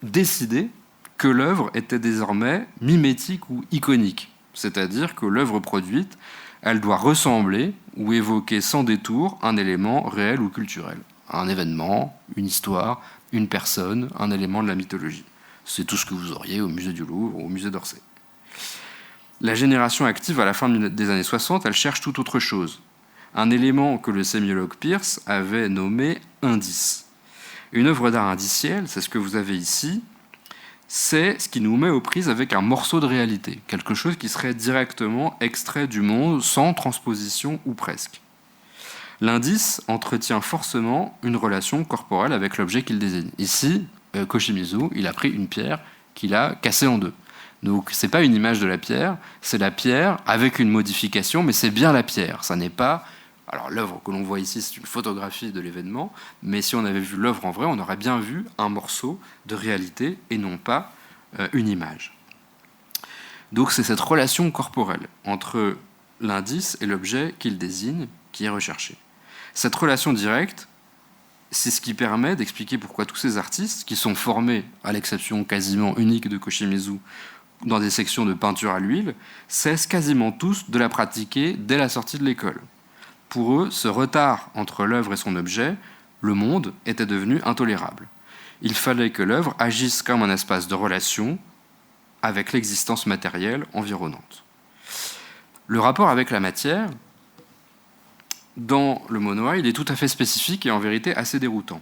décidé que l'œuvre était désormais mimétique ou iconique, c'est-à-dire que l'œuvre produite, elle doit ressembler ou évoquer sans détour un élément réel ou culturel, un événement, une histoire, une personne, un élément de la mythologie. C'est tout ce que vous auriez au musée du Louvre ou au musée d'Orsay. La génération active à la fin des années 60, elle cherche tout autre chose. Un élément que le sémiologue Peirce avait nommé indice. Une œuvre d'art indicielle, c'est ce que vous avez ici, c'est ce qui nous met aux prises avec un morceau de réalité, quelque chose qui serait directement extrait du monde, sans transposition ou presque. L'indice entretient forcément une relation corporelle avec l'objet qu'il désigne. Ici, Koshimizu, il a pris une pierre qu'il a cassée en deux. Donc c'est pas une image de la pierre, c'est la pierre avec une modification, mais c'est bien la pierre, ça n'est pas... Alors l'œuvre que l'on voit ici, c'est une photographie de l'événement, mais si on avait vu l'œuvre en vrai, on aurait bien vu un morceau de réalité et non pas une image. Donc c'est cette relation corporelle entre l'indice et l'objet qu'il désigne qui est recherchée. Cette relation directe, c'est ce qui permet d'expliquer pourquoi tous ces artistes, qui sont formés, à l'exception quasiment unique de Koshimizu, dans des sections de peinture à l'huile, cessent quasiment tous de la pratiquer dès la sortie de l'école. Pour eux, ce retard entre l'œuvre et son objet, le monde, était devenu intolérable. Il fallait que l'œuvre agisse comme un espace de relation avec l'existence matérielle environnante. Le rapport avec la matière, dans le Monoha, il est tout à fait spécifique et en vérité assez déroutant.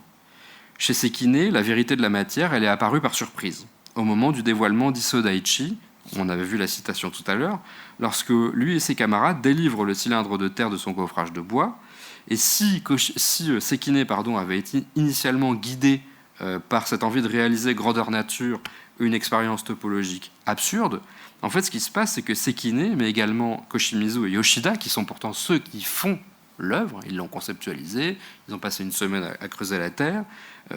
Chez Sekine, la vérité de la matière, elle est apparue par surprise. Au moment du dévoilement d'Issō Daichi, on avait vu la citation tout à l'heure, lorsque lui et ses camarades délivrent le cylindre de terre de son coffrage de bois, et si Sekine avait été initialement guidé par cette envie de réaliser grandeur nature une expérience topologique absurde, en fait ce qui se passe, c'est que Sekine, mais également Koshimizu et Yoshida, qui sont pourtant ceux qui font l'œuvre, ils l'ont conceptualisée, ils ont passé une semaine à creuser la terre,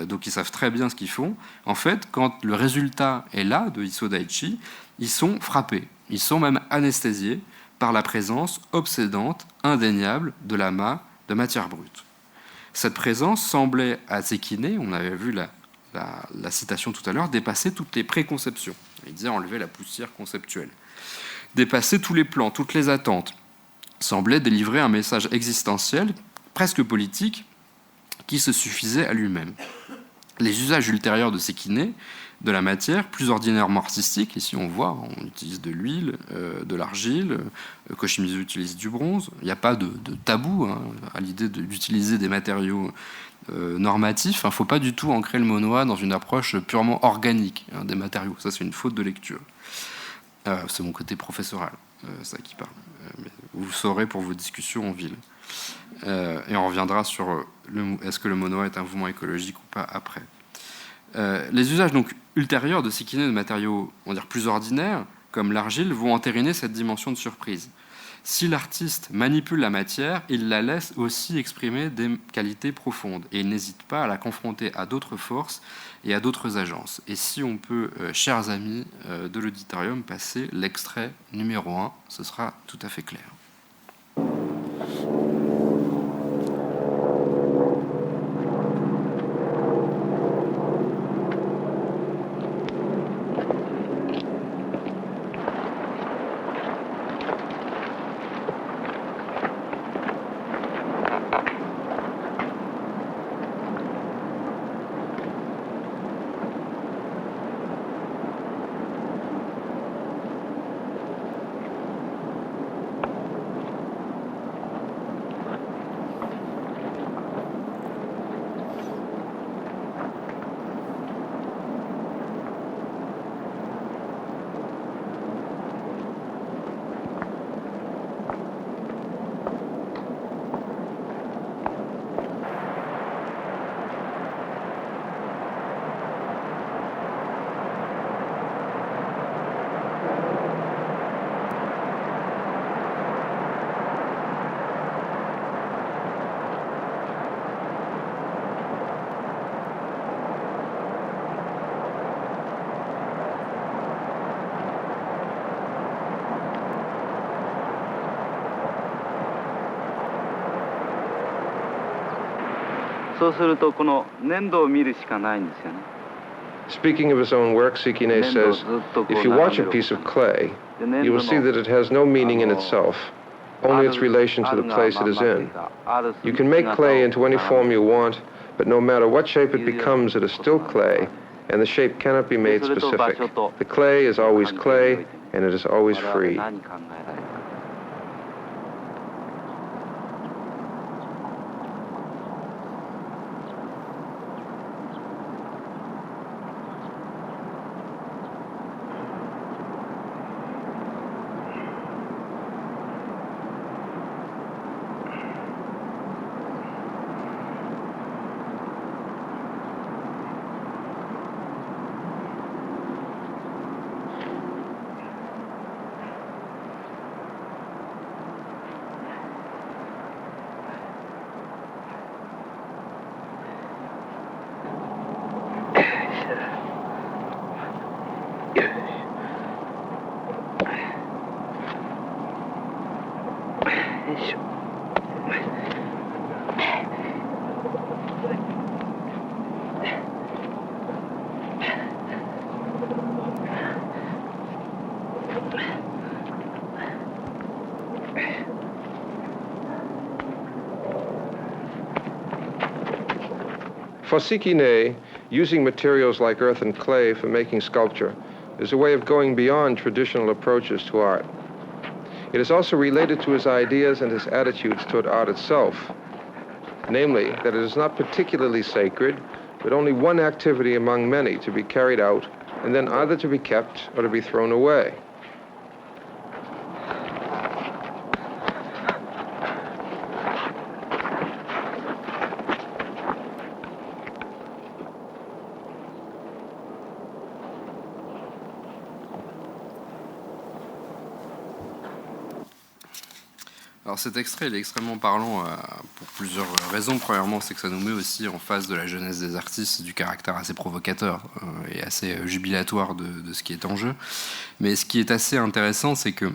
donc ils savent très bien ce qu'ils font. En fait, quand le résultat est là de Issō Daichi, ils sont frappés, ils sont même anesthésiés par la présence obsédante, indéniable de l'amas de matière brute. Cette présence semblait à Sekine, on avait vu la citation tout à l'heure, dépasser toutes les préconceptions. Il disait enlever la poussière conceptuelle. Dépasser tous les plans, toutes les attentes, semblait délivrer un message existentiel, presque politique, qui se suffisait à lui-même. Les usages ultérieurs de Sekine, de la matière, plus ordinairement artistiques, ici on voit, on utilise de l'huile, de l'argile, Koshimizu utilise du bronze, il n'y a pas de tabou à l'idée d'utiliser des matériaux normatifs, il ne faut pas du tout ancrer le Monoha dans une approche purement organique des matériaux, ça c'est une faute de lecture. C'est mon côté professoral, ça qui parle. Mais vous saurez pour vos discussions en ville. Et on reviendra sur est-ce que le Monoha est un mouvement écologique ou pas après. Les usages donc ultérieurs de Sekine de matériaux, on va dire plus ordinaires, comme l'argile, vont entériner cette dimension de surprise. Si l'artiste manipule la matière, il la laisse aussi exprimer des qualités profondes et il n'hésite pas à la confronter à d'autres forces et à d'autres agences. Et si on peut, chers amis de l'auditorium, passer l'extrait numéro 1, ce sera tout à fait clair. Speaking of his own work, Sekine says, if you watch a piece of clay, you will see that it has no meaning in itself, only its relation to the place it is in. You can make clay into any form you want, but no matter what shape it becomes, it is still clay, and the shape cannot be made specific. The clay is always clay, and it is always free. For Sekine, using materials like earth and clay for making sculpture is a way of going beyond traditional approaches to art. It is also related to his ideas and his attitudes toward art itself, namely that it is not particularly sacred, but only one activity among many to be carried out and then either to be kept or to be thrown away. Alors cet extrait il est extrêmement parlant pour plusieurs raisons. Premièrement, c'est que ça nous met aussi en face de la jeunesse des artistes, du caractère assez provocateur et assez jubilatoire de ce qui est en jeu. Mais ce qui est assez intéressant, c'est que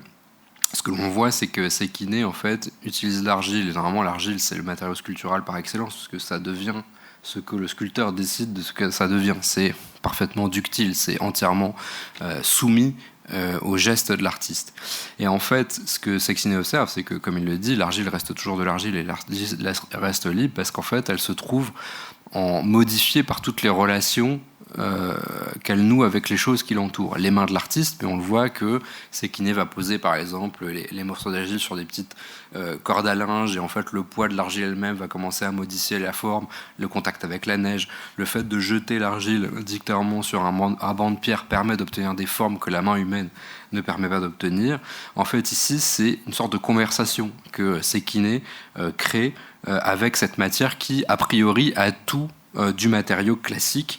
ce que l'on voit, c'est que Sekine, en fait, utilise l'argile. Et normalement, l'argile, c'est le matériau sculptural par excellence, parce que ça devient ce que le sculpteur décide de ce que ça devient. C'est parfaitement ductile, c'est entièrement soumis au geste de l'artiste. Et en fait, ce que Sekine observe, c'est que, comme il le dit, l'argile reste toujours de l'argile et l'argile reste libre parce qu'en fait, elle se trouve modifiée par toutes les relations qu'elle noue avec les choses qui l'entourent. Les mains de l'artiste, mais on le voit que Sekine va poser par exemple les morceaux d'argile sur des petites cordes à linge et en fait le poids de l'argile elle-même va commencer à modifier la forme, le contact avec la neige, le fait de jeter l'argile dictairement sur un banc de pierre permet d'obtenir des formes que la main humaine ne permet pas d'obtenir. En fait ici c'est une sorte de conversation que Sekine crée avec cette matière qui a priori a tout du matériau classique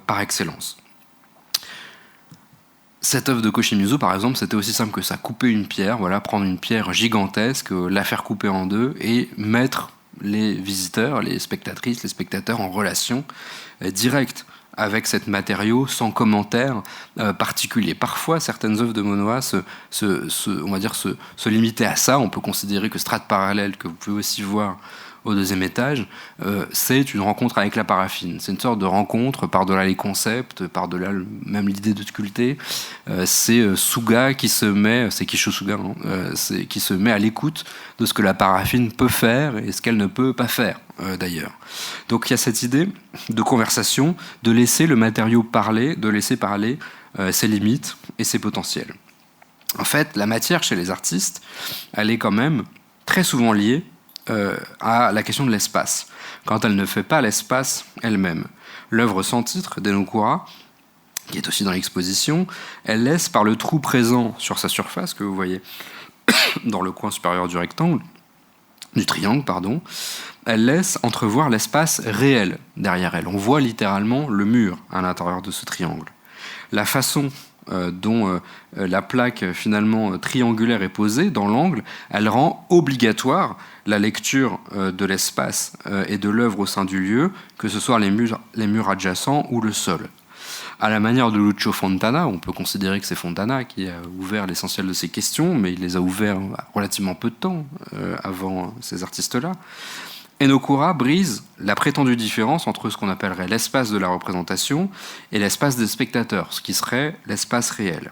par excellence. Cette œuvre de Koshimizu, par exemple, c'était aussi simple que ça, couper une pierre, voilà, prendre une pierre gigantesque, la faire couper en deux et mettre les visiteurs, les spectatrices, les spectateurs en relation directe avec cet matériau sans commentaire particulier. Parfois, certaines œuvres de Monoha on va dire se limitaient à ça. On peut considérer que Strate parallèle, que vous pouvez aussi voir au deuxième étage, c'est une rencontre avec la paraffine. C'est une sorte de rencontre par-delà les concepts, par-delà même l'idée de sculpter. C'est Suga qui se met, c'est Kisho Suga, qui se met à l'écoute de ce que la paraffine peut faire et ce qu'elle ne peut pas faire, d'ailleurs. Donc il y a cette idée de conversation, de laisser le matériau parler, de laisser parler ses limites et ses potentiels. En fait, la matière chez les artistes, elle est quand même très souvent liée à la question de l'espace, quand elle ne fait pas l'espace elle-même. L'œuvre sans titre d'Enokura, qui est aussi dans l'exposition, elle laisse par le trou présent sur sa surface, que vous voyez dans le coin supérieur du rectangle, du triangle, pardon, elle laisse entrevoir l'espace réel derrière elle. On voit littéralement le mur à l'intérieur de ce triangle. La façon dont la plaque finalement triangulaire est posée dans l'angle, elle rend obligatoire la lecture de l'espace et de l'œuvre au sein du lieu, que ce soit les murs adjacents ou le sol. À la manière de Lucio Fontana, on peut considérer que c'est Fontana qui a ouvert l'essentiel de ces questions, mais il les a ouverts relativement peu de temps avant ces artistes-là. Enokura brise la prétendue différence entre ce qu'on appellerait l'espace de la représentation et l'espace des spectateurs, ce qui serait l'espace réel.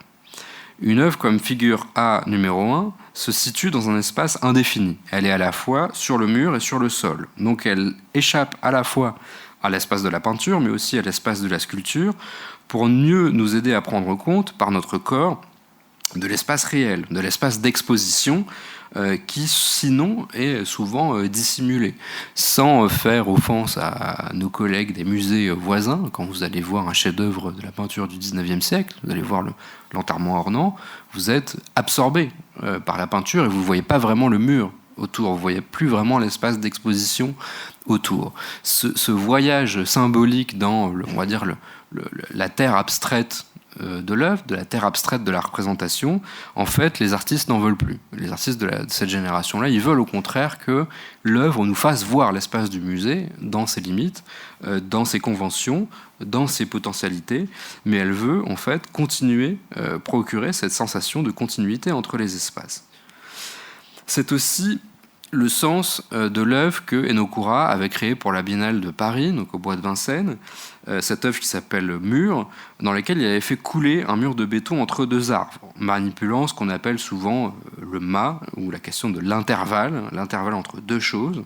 Une œuvre comme figure A numéro 1 se situe dans un espace indéfini. Elle est à la fois sur le mur et sur le sol. Donc elle échappe à la fois à l'espace de la peinture, mais aussi à l'espace de la sculpture, pour mieux nous aider à prendre compte, par notre corps, de l'espace réel, de l'espace d'exposition, qui sinon est souvent dissimulé, sans faire offense à nos collègues des musées voisins. Quand vous allez voir un chef-d'œuvre de la peinture du 19e siècle, vous allez voir l'enterrement ornant, vous êtes absorbé par la peinture et vous ne voyez pas vraiment le mur autour, vous ne voyez plus vraiment l'espace d'exposition autour. Ce voyage symbolique dans, on va dire, la terre abstraite de l'œuvre, de la terre abstraite de la représentation, en fait, les artistes n'en veulent plus. Les artistes de cette génération-là, ils veulent au contraire que l'œuvre nous fasse voir l'espace du musée dans ses limites, dans ses conventions, dans ses potentialités, mais elle veut en fait continuer, procurer cette sensation de continuité entre les espaces. C'est aussi le sens de l'œuvre que Enokura avait créée pour la Biennale de Paris, donc au Bois de Vincennes, cette œuvre qui s'appelle Mur, dans laquelle il avait fait couler un mur de béton entre deux arbres, manipulant ce qu'on appelle souvent le mât, ou la question de l'intervalle entre deux choses.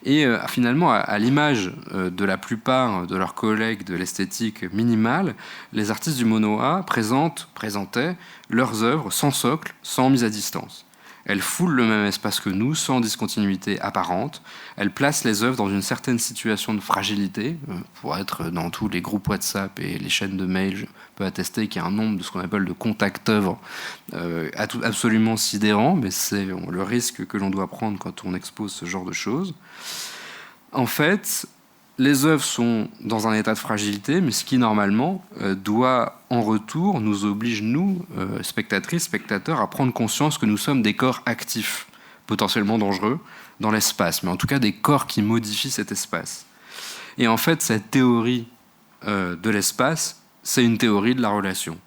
Et finalement, à l'image de la plupart de leurs collègues de l'esthétique minimale, les artistes du Monoha présentaient leurs œuvres sans socle, sans mise à distance. Elles foulent le même espace que nous, sans discontinuité apparente. Elles placent les œuvres dans une certaine situation de fragilité. Pour être dans tous les groupes WhatsApp et les chaînes de mail, je peux attester qu'il y a un nombre de ce qu'on appelle de contacts œuvres absolument sidérant, mais c'est le risque que l'on doit prendre quand on expose ce genre de choses. En fait, les œuvres sont dans un état de fragilité, mais ce qui, normalement, doit, en retour, nous oblige, nous, spectatrices, spectateurs, à prendre conscience que nous sommes des corps actifs, potentiellement dangereux, dans l'espace, mais en tout cas des corps qui modifient cet espace. Et en fait, cette théorie de l'espace, c'est une théorie de la relation.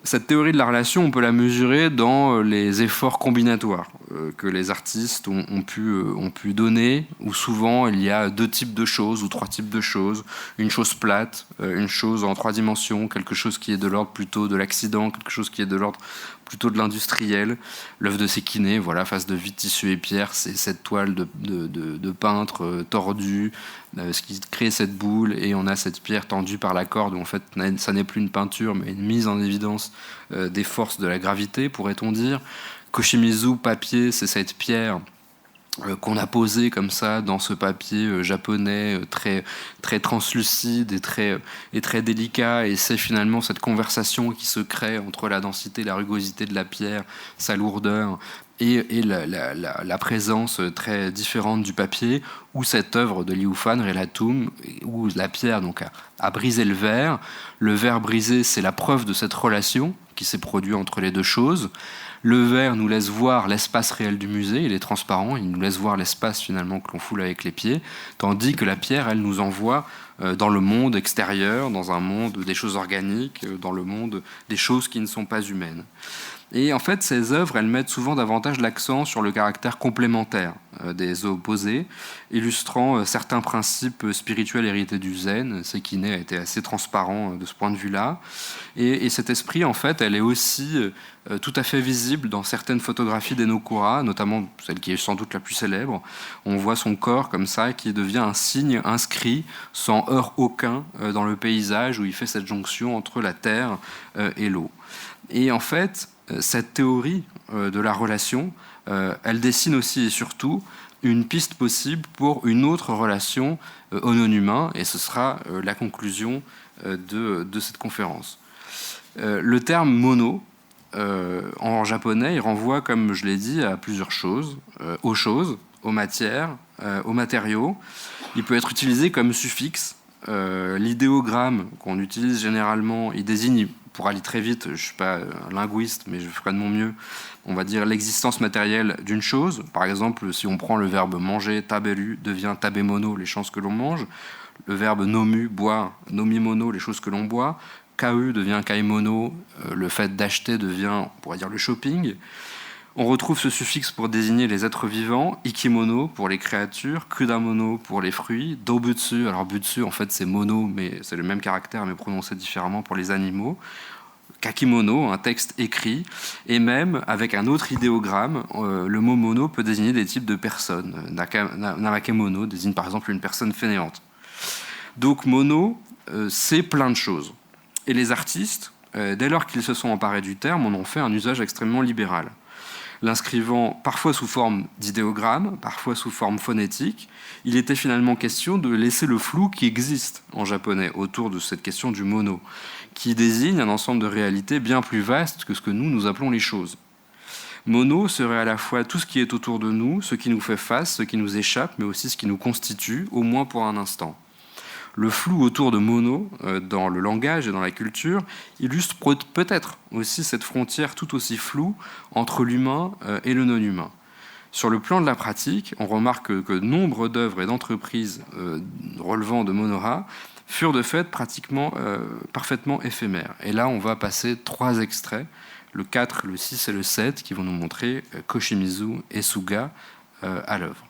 Cette théorie de la relation, on peut la mesurer dans les efforts combinatoires que les artistes ont pu donner, où souvent il y a deux types de choses ou trois types de choses, une chose plate, une chose en trois dimensions, quelque chose qui est de l'ordre plutôt de l'accident, quelque chose qui est de l'ordre plutôt de l'industriel. L'œuvre de Sekine, voilà, face de vide, tissu et pierre, c'est cette toile de peintre tordue, ce qui crée cette boule, et on a cette pierre tendue par la corde, où en fait ça n'est plus une peinture, mais une mise en évidence des forces de la gravité, pourrait-on dire. Koshimizu, papier, c'est cette pierre qu'on a posé comme ça dans ce papier japonais très, très translucide et très délicat, et c'est finalement cette conversation qui se crée entre la densité, la rugosité de la pierre, sa lourdeur et la présence très différente du papier, où cette œuvre de Liu Fan, Relatum, où la pierre donc a brisé le verre. Le verre brisé, c'est la preuve de cette relation qui s'est produite entre les deux choses. Le verre nous laisse voir l'espace réel du musée, il est transparent, il nous laisse voir l'espace finalement que l'on foule avec les pieds, tandis que la pierre, elle nous envoie dans le monde extérieur, dans un monde des choses organiques, dans le monde des choses qui ne sont pas humaines. Et en fait, ces œuvres, elles mettent souvent davantage l'accent sur le caractère complémentaire des opposés, illustrant certains principes spirituels hérités du zen. Sekine a été assez transparent de ce point de vue-là. Et cet esprit, en fait, elle est aussi tout à fait visible dans certaines photographies d'Enokura, notamment celle qui est sans doute la plus célèbre. On voit son corps comme ça, qui devient un signe inscrit, sans heurt aucun, dans le paysage, où il fait cette jonction entre la terre et l'eau. Et en fait, cette théorie de la relation, elle dessine aussi et surtout une piste possible pour une autre relation au non-humain, et ce sera la conclusion de cette conférence. Le terme mono, en japonais, il renvoie, comme je l'ai dit, à plusieurs choses, aux matières, aux matériaux. Il peut être utilisé comme suffixe. L'idéogramme qu'on utilise généralement, il désigne, pour aller très vite, je ne suis pas un linguiste, mais je ferai de mon mieux, on va dire l'existence matérielle d'une chose. Par exemple, si on prend le verbe manger, taberu, devient tabemono, les choses que l'on mange. Le verbe nomu, boire, nomimono, les choses que l'on boit. Kau devient kaimono, le fait d'acheter devient, on pourrait dire, le shopping. On retrouve ce suffixe pour désigner les êtres vivants, ikimono pour les créatures, kudamono pour les fruits, dobutsu, alors butsu en fait c'est mono, mais c'est le même caractère mais prononcé différemment pour les animaux, kakimono, un texte écrit, et même avec un autre idéogramme, le mot mono peut désigner des types de personnes. Namakemono désigne par exemple une personne fainéante. Donc mono, c'est plein de choses. Et les artistes, dès lors qu'ils se sont emparés du terme, en ont fait un usage extrêmement libéral, l'inscrivant parfois sous forme d'idéogramme, parfois sous forme phonétique. Il était finalement question de laisser le flou qui existe en japonais autour de cette question du mono, qui désigne un ensemble de réalités bien plus vastes que ce que nous appelons les choses. Mono serait à la fois tout ce qui est autour de nous, ce qui nous fait face, ce qui nous échappe, mais aussi ce qui nous constitue, au moins pour un instant. Le flou autour de mono, dans le langage et dans la culture, illustre peut-être aussi cette frontière tout aussi floue entre l'humain et le non-humain. Sur le plan de la pratique, on remarque que nombre d'œuvres et d'entreprises relevant de Monoha furent de fait parfaitement éphémères. Et là, on va passer 3 extraits, le 4, le 6 et le 7, qui vont nous montrer Koshimizu et Suga à l'œuvre.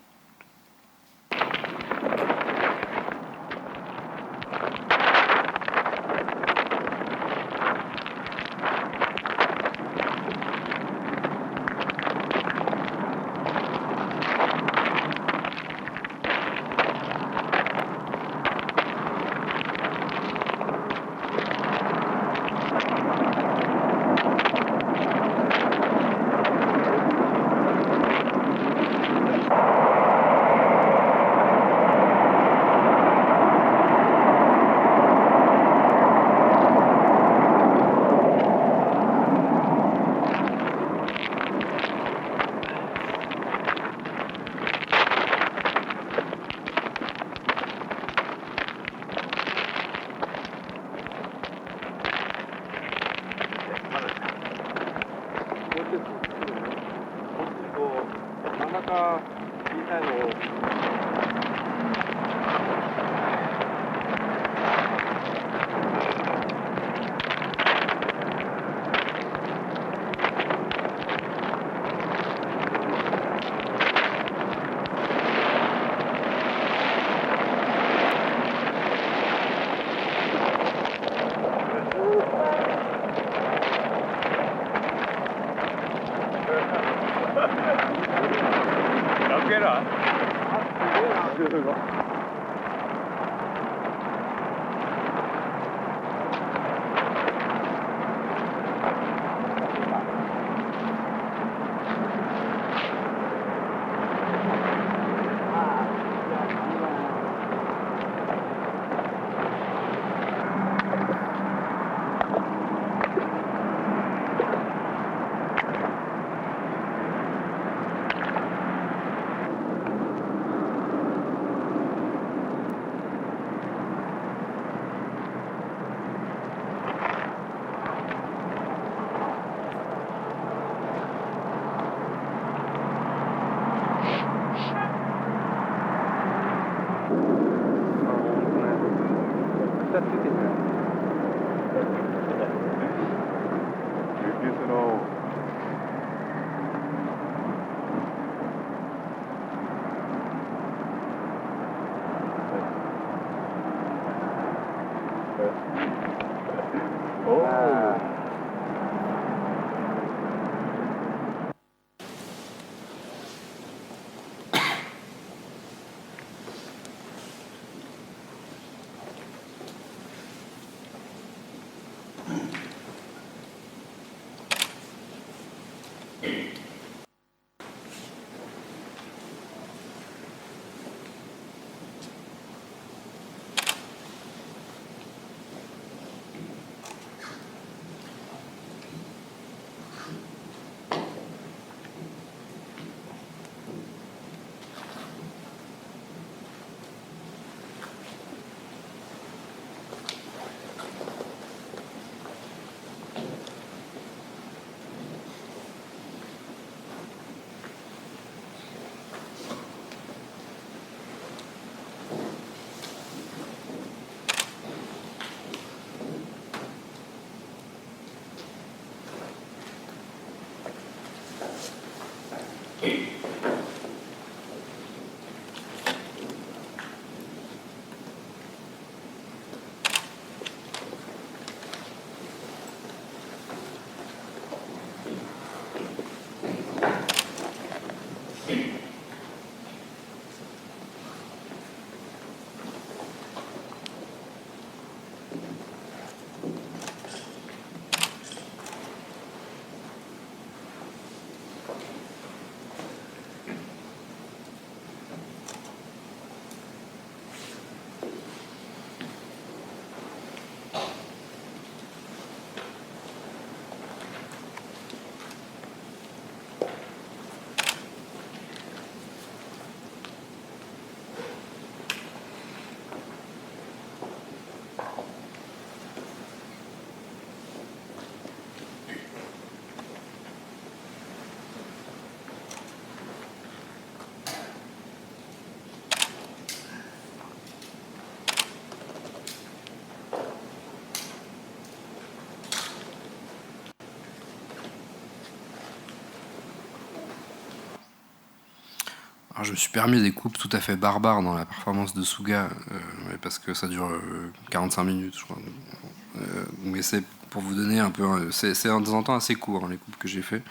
Alors, je me suis permis des coupes tout à fait barbares dans la performance de Suga, parce que ça dure 45 minutes, je crois. Mais c'est pour vous donner un peu... C'est de temps en temps assez court, hein, les coupes que j'ai fait.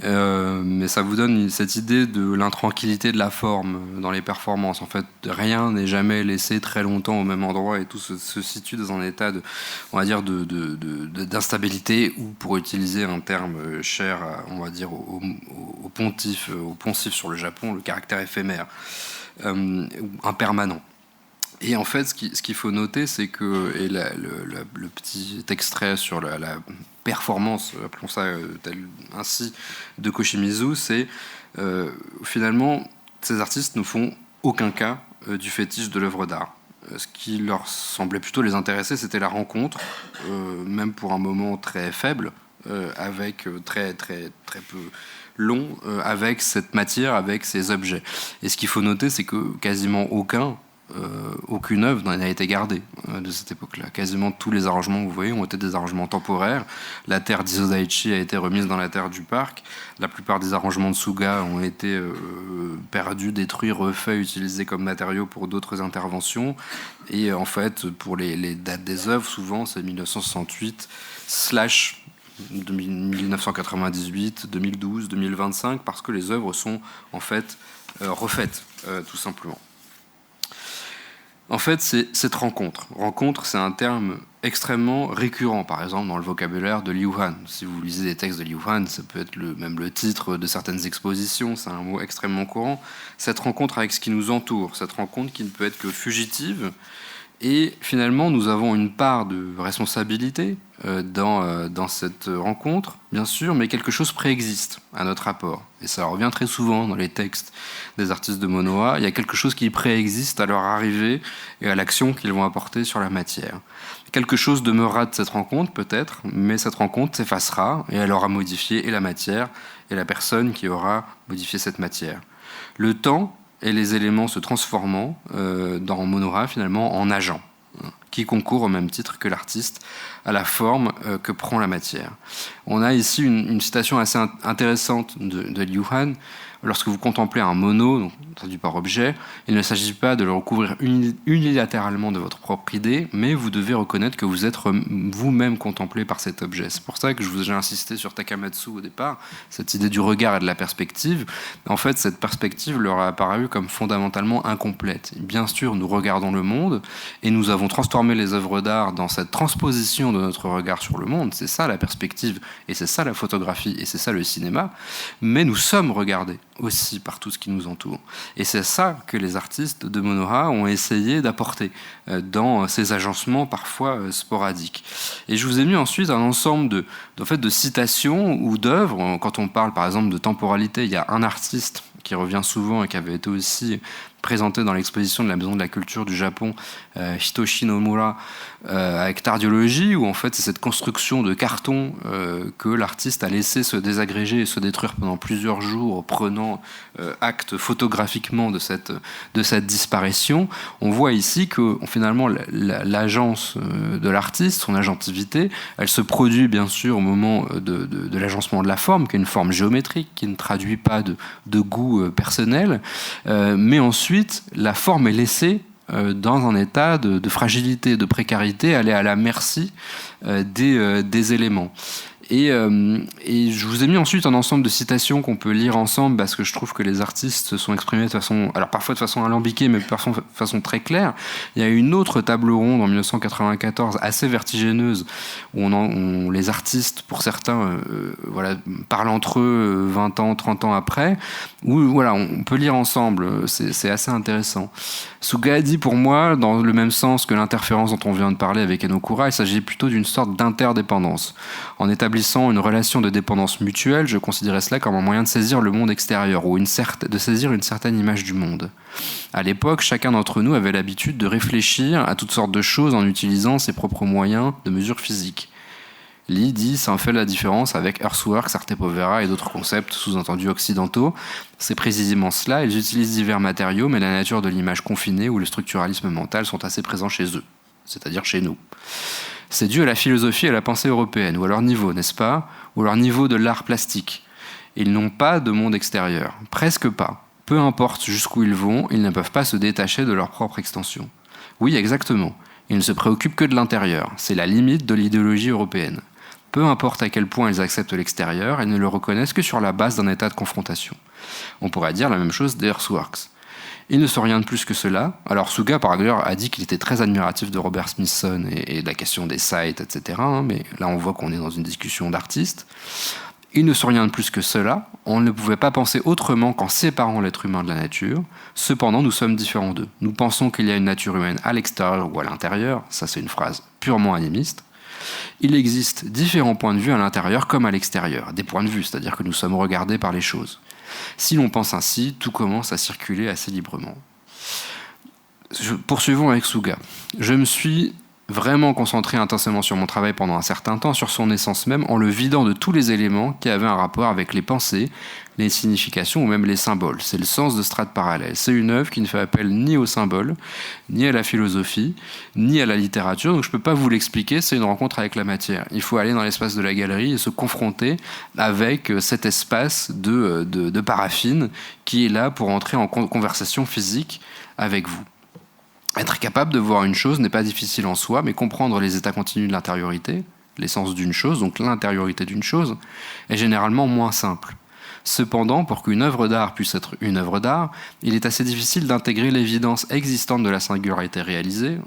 Mais ça vous donne cette idée de l'intranquillité de la forme dans les performances. En fait, rien n'est jamais laissé très longtemps au même endroit et tout se situe dans un état de, on va dire, d'instabilité, ou pour utiliser un terme cher, on va dire, au poncif sur le Japon, le caractère éphémère, impermanent. Et en fait, ce qu'il faut noter, c'est que, et le petit extrait sur la performance, appelons ça ainsi, de Koshimizu, c'est finalement, ces artistes ne font aucun cas du fétiche de l'œuvre d'art. Ce qui leur semblait plutôt les intéresser, c'était la rencontre, même pour un moment très faible, avec très peu long, avec cette matière, avec ces objets. Et ce qu'il faut noter, c'est que quasiment aucune œuvre n'a été gardée de cette époque-là. Quasiment tous les arrangements que vous voyez ont été des arrangements temporaires. La terre d'Isodaichi a été remise dans la terre du parc. La plupart des arrangements de Suga ont été perdus, détruits, refaits, utilisés comme matériaux pour d'autres interventions. Et en fait, pour les dates des œuvres, souvent c'est 1968 / 1998, 2012, 2025, parce que les œuvres sont en fait refaites, tout simplement. En fait, c'est cette rencontre. Rencontre, c'est un terme extrêmement récurrent, par exemple, dans le vocabulaire de Liu Han. Si vous lisez des textes de Liu Han, ça peut être même le titre de certaines expositions, c'est un mot extrêmement courant. Cette rencontre avec ce qui nous entoure, cette rencontre qui ne peut être que fugitive. Et finalement, nous avons une part de responsabilité dans cette rencontre, bien sûr, mais quelque chose préexiste à notre rapport. Et ça revient très souvent dans les textes des artistes de Monoha. Il y a quelque chose qui préexiste à leur arrivée et à l'action qu'ils vont apporter sur la matière. Quelque chose demeurera de cette rencontre, peut-être, mais cette rencontre s'effacera et elle aura modifié et la matière et la personne qui aura modifié cette matière. Le temps et les éléments se transformant dans Monoha, finalement, en agents, qui concourent au même titre que l'artiste à la forme que prend la matière. On a ici une citation assez intéressante de Liu Han. Lorsque vous contemplez un mono, donc traduit par objet, il ne s'agit pas de le recouvrir unilatéralement de votre propre idée, mais vous devez reconnaître que vous êtes vous-même contemplé par cet objet. C'est pour ça que j'ai insisté sur Takamatsu au départ, cette idée du regard et de la perspective. En fait, cette perspective leur a apparu comme fondamentalement incomplète. Bien sûr, nous regardons le monde et nous avons transformé les œuvres d'art dans cette transposition de notre regard sur le monde. C'est ça la perspective et c'est ça la photographie et c'est ça le cinéma. Mais nous sommes regardés aussi par tout ce qui nous entoure. Et c'est ça que les artistes de Monoha ont essayé d'apporter dans ces agencements parfois sporadiques. Et je vous ai mis ensuite un ensemble de citations ou d'œuvres. Quand on parle par exemple de temporalité, il y a un artiste qui revient souvent et qui avait été aussi présenté dans l'exposition de la Maison de la Culture du Japon, Hitoshi Nomura, avec Tardiologie, où en fait c'est cette construction de carton que l'artiste a laissé se désagréger et se détruire pendant plusieurs jours, prenant acte photographiquement de cette disparition. On voit ici que finalement l'agence de l'artiste, son agentivité, elle se produit bien sûr au moment de l'agencement de la forme, qui est une forme géométrique, qui ne traduit pas de goût personnel, mais ensuite la forme est laissée dans un état de fragilité, de précarité, elle est à la merci des éléments. Et je vous ai mis ensuite un ensemble de citations qu'on peut lire ensemble parce que je trouve que les artistes se sont exprimés de façon, alors parfois de façon alambiquée, mais parfois de façon très claire. Il y a une autre table ronde en 1994 assez vertigineuse où les artistes, pour certains, parlent entre eux 20 ans, 30 ans après, où voilà, on peut lire ensemble, c'est assez intéressant. Suga a dit pour moi, dans le même sens que l'interférence dont on vient de parler avec Enokura, il s'agit plutôt d'une sorte d'interdépendance. En établissant une relation de dépendance mutuelle, je considérais cela comme un moyen de saisir le monde extérieur ou de saisir une certaine image du monde. À l'époque, chacun d'entre nous avait l'habitude de réfléchir à toutes sortes de choses en utilisant ses propres moyens de mesure physique. Lee dit, ça en fait la différence avec Earthworks, Arte Povera et d'autres concepts sous-entendus occidentaux. C'est précisément cela, ils utilisent divers matériaux, mais la nature de l'image confinée ou le structuralisme mental sont assez présents chez eux, c'est-à-dire chez nous. C'est dû à la philosophie et à la pensée européenne, ou à leur niveau, n'est-ce pas ? Ou à leur niveau de l'art plastique. Ils n'ont pas de monde extérieur, presque pas. Peu importe jusqu'où ils vont, ils ne peuvent pas se détacher de leur propre extension. Oui, exactement. Ils ne se préoccupent que de l'intérieur. C'est la limite de l'idéologie européenne. Peu importe à quel point ils acceptent l'extérieur, ils ne le reconnaissent que sur la base d'un état de confrontation. On pourrait dire la même chose d'Earthworks. Ils ne sont rien de plus que cela. Alors Suga, par ailleurs, a dit qu'il était très admiratif de Robert Smithson et de la question des sites, etc. Mais là, on voit qu'on est dans une discussion d'artistes. Ils ne sont rien de plus que cela. On ne pouvait pas penser autrement qu'en séparant l'être humain de la nature. Cependant, nous sommes différents d'eux. Nous pensons qu'il y a une nature humaine à l'extérieur ou à l'intérieur. Ça, c'est une phrase purement animiste. Il existe différents points de vue à l'intérieur comme à l'extérieur. Des points de vue, c'est-à-dire que nous sommes regardés par les choses. Si l'on pense ainsi, tout commence à circuler assez librement. Poursuivons avec Suga. Je me suis vraiment concentré intensément sur mon travail pendant un certain temps, sur son essence même, en le vidant de tous les éléments qui avaient un rapport avec les pensées, les significations ou même les symboles. C'est le sens de Strates parallèles. C'est une œuvre qui ne fait appel ni aux symboles, ni à la philosophie, ni à la littérature, donc je ne peux pas vous l'expliquer, c'est une rencontre avec la matière. Il faut aller dans l'espace de la galerie et se confronter avec cet espace de paraffine qui est là pour entrer en conversation physique avec vous. Être capable de voir une chose n'est pas difficile en soi, mais comprendre les états continus de l'intériorité, l'essence d'une chose, donc l'intériorité d'une chose, est généralement moins simple. Cependant, pour qu'une œuvre d'art puisse être une œuvre d'art, il est assez difficile d'intégrer l'évidence existante de la singularité réalisée,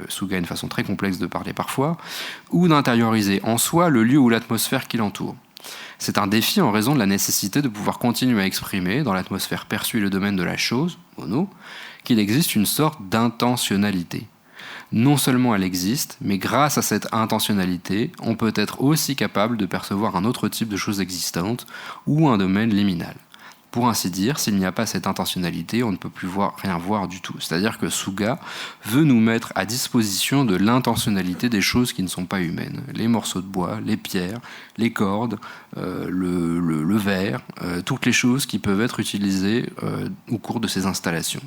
Suga a une façon très complexe de parler parfois, ou d'intérioriser en soi le lieu ou l'atmosphère qui l'entoure. C'est un défi en raison de la nécessité de pouvoir continuer à exprimer, dans l'atmosphère perçue et le domaine de la chose, mono, qu'il existe une sorte d'intentionnalité. Non seulement elle existe, mais grâce à cette intentionnalité, on peut être aussi capable de percevoir un autre type de choses existantes ou un domaine liminal. Pour ainsi dire, s'il n'y a pas cette intentionnalité, on ne peut plus rien voir du tout. C'est-à-dire que Suga veut nous mettre à disposition de l'intentionnalité des choses qui ne sont pas humaines. Les morceaux de bois, les pierres, les cordes, le verre, toutes les choses qui peuvent être utilisées au cours de ces installations.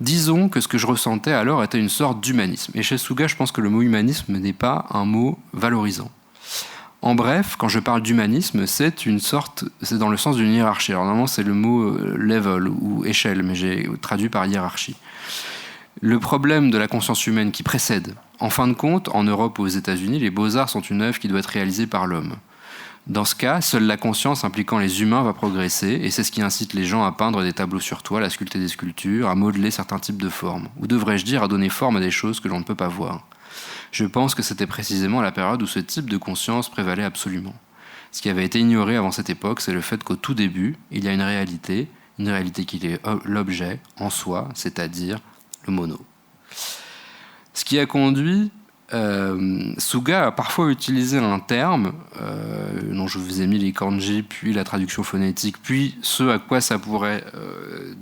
Disons que ce que je ressentais alors était une sorte d'humanisme. Et chez Suga, je pense que le mot humanisme n'est pas un mot valorisant. En bref, quand je parle d'humanisme, c'est dans le sens d'une hiérarchie. Alors normalement, c'est le mot level ou échelle, mais j'ai traduit par hiérarchie. Le problème de la conscience humaine qui précède. En fin de compte, en Europe ou aux États-Unis, les beaux-arts sont une œuvre qui doit être réalisée par l'homme. Dans ce cas, seule la conscience impliquant les humains va progresser, et c'est ce qui incite les gens à peindre des tableaux sur toile, à sculpter des sculptures, à modeler certains types de formes, ou devrais-je dire à donner forme à des choses que l'on ne peut pas voir. Je pense que c'était précisément la période où ce type de conscience prévalait absolument. Ce qui avait été ignoré avant cette époque, c'est le fait qu'au tout début, il y a une réalité qui est l'objet en soi, c'est-à-dire le mono. Ce qui a conduit Suga a parfois utilisé un terme dont je vous ai mis les kanji, puis la traduction phonétique, puis ce à quoi ça pourrait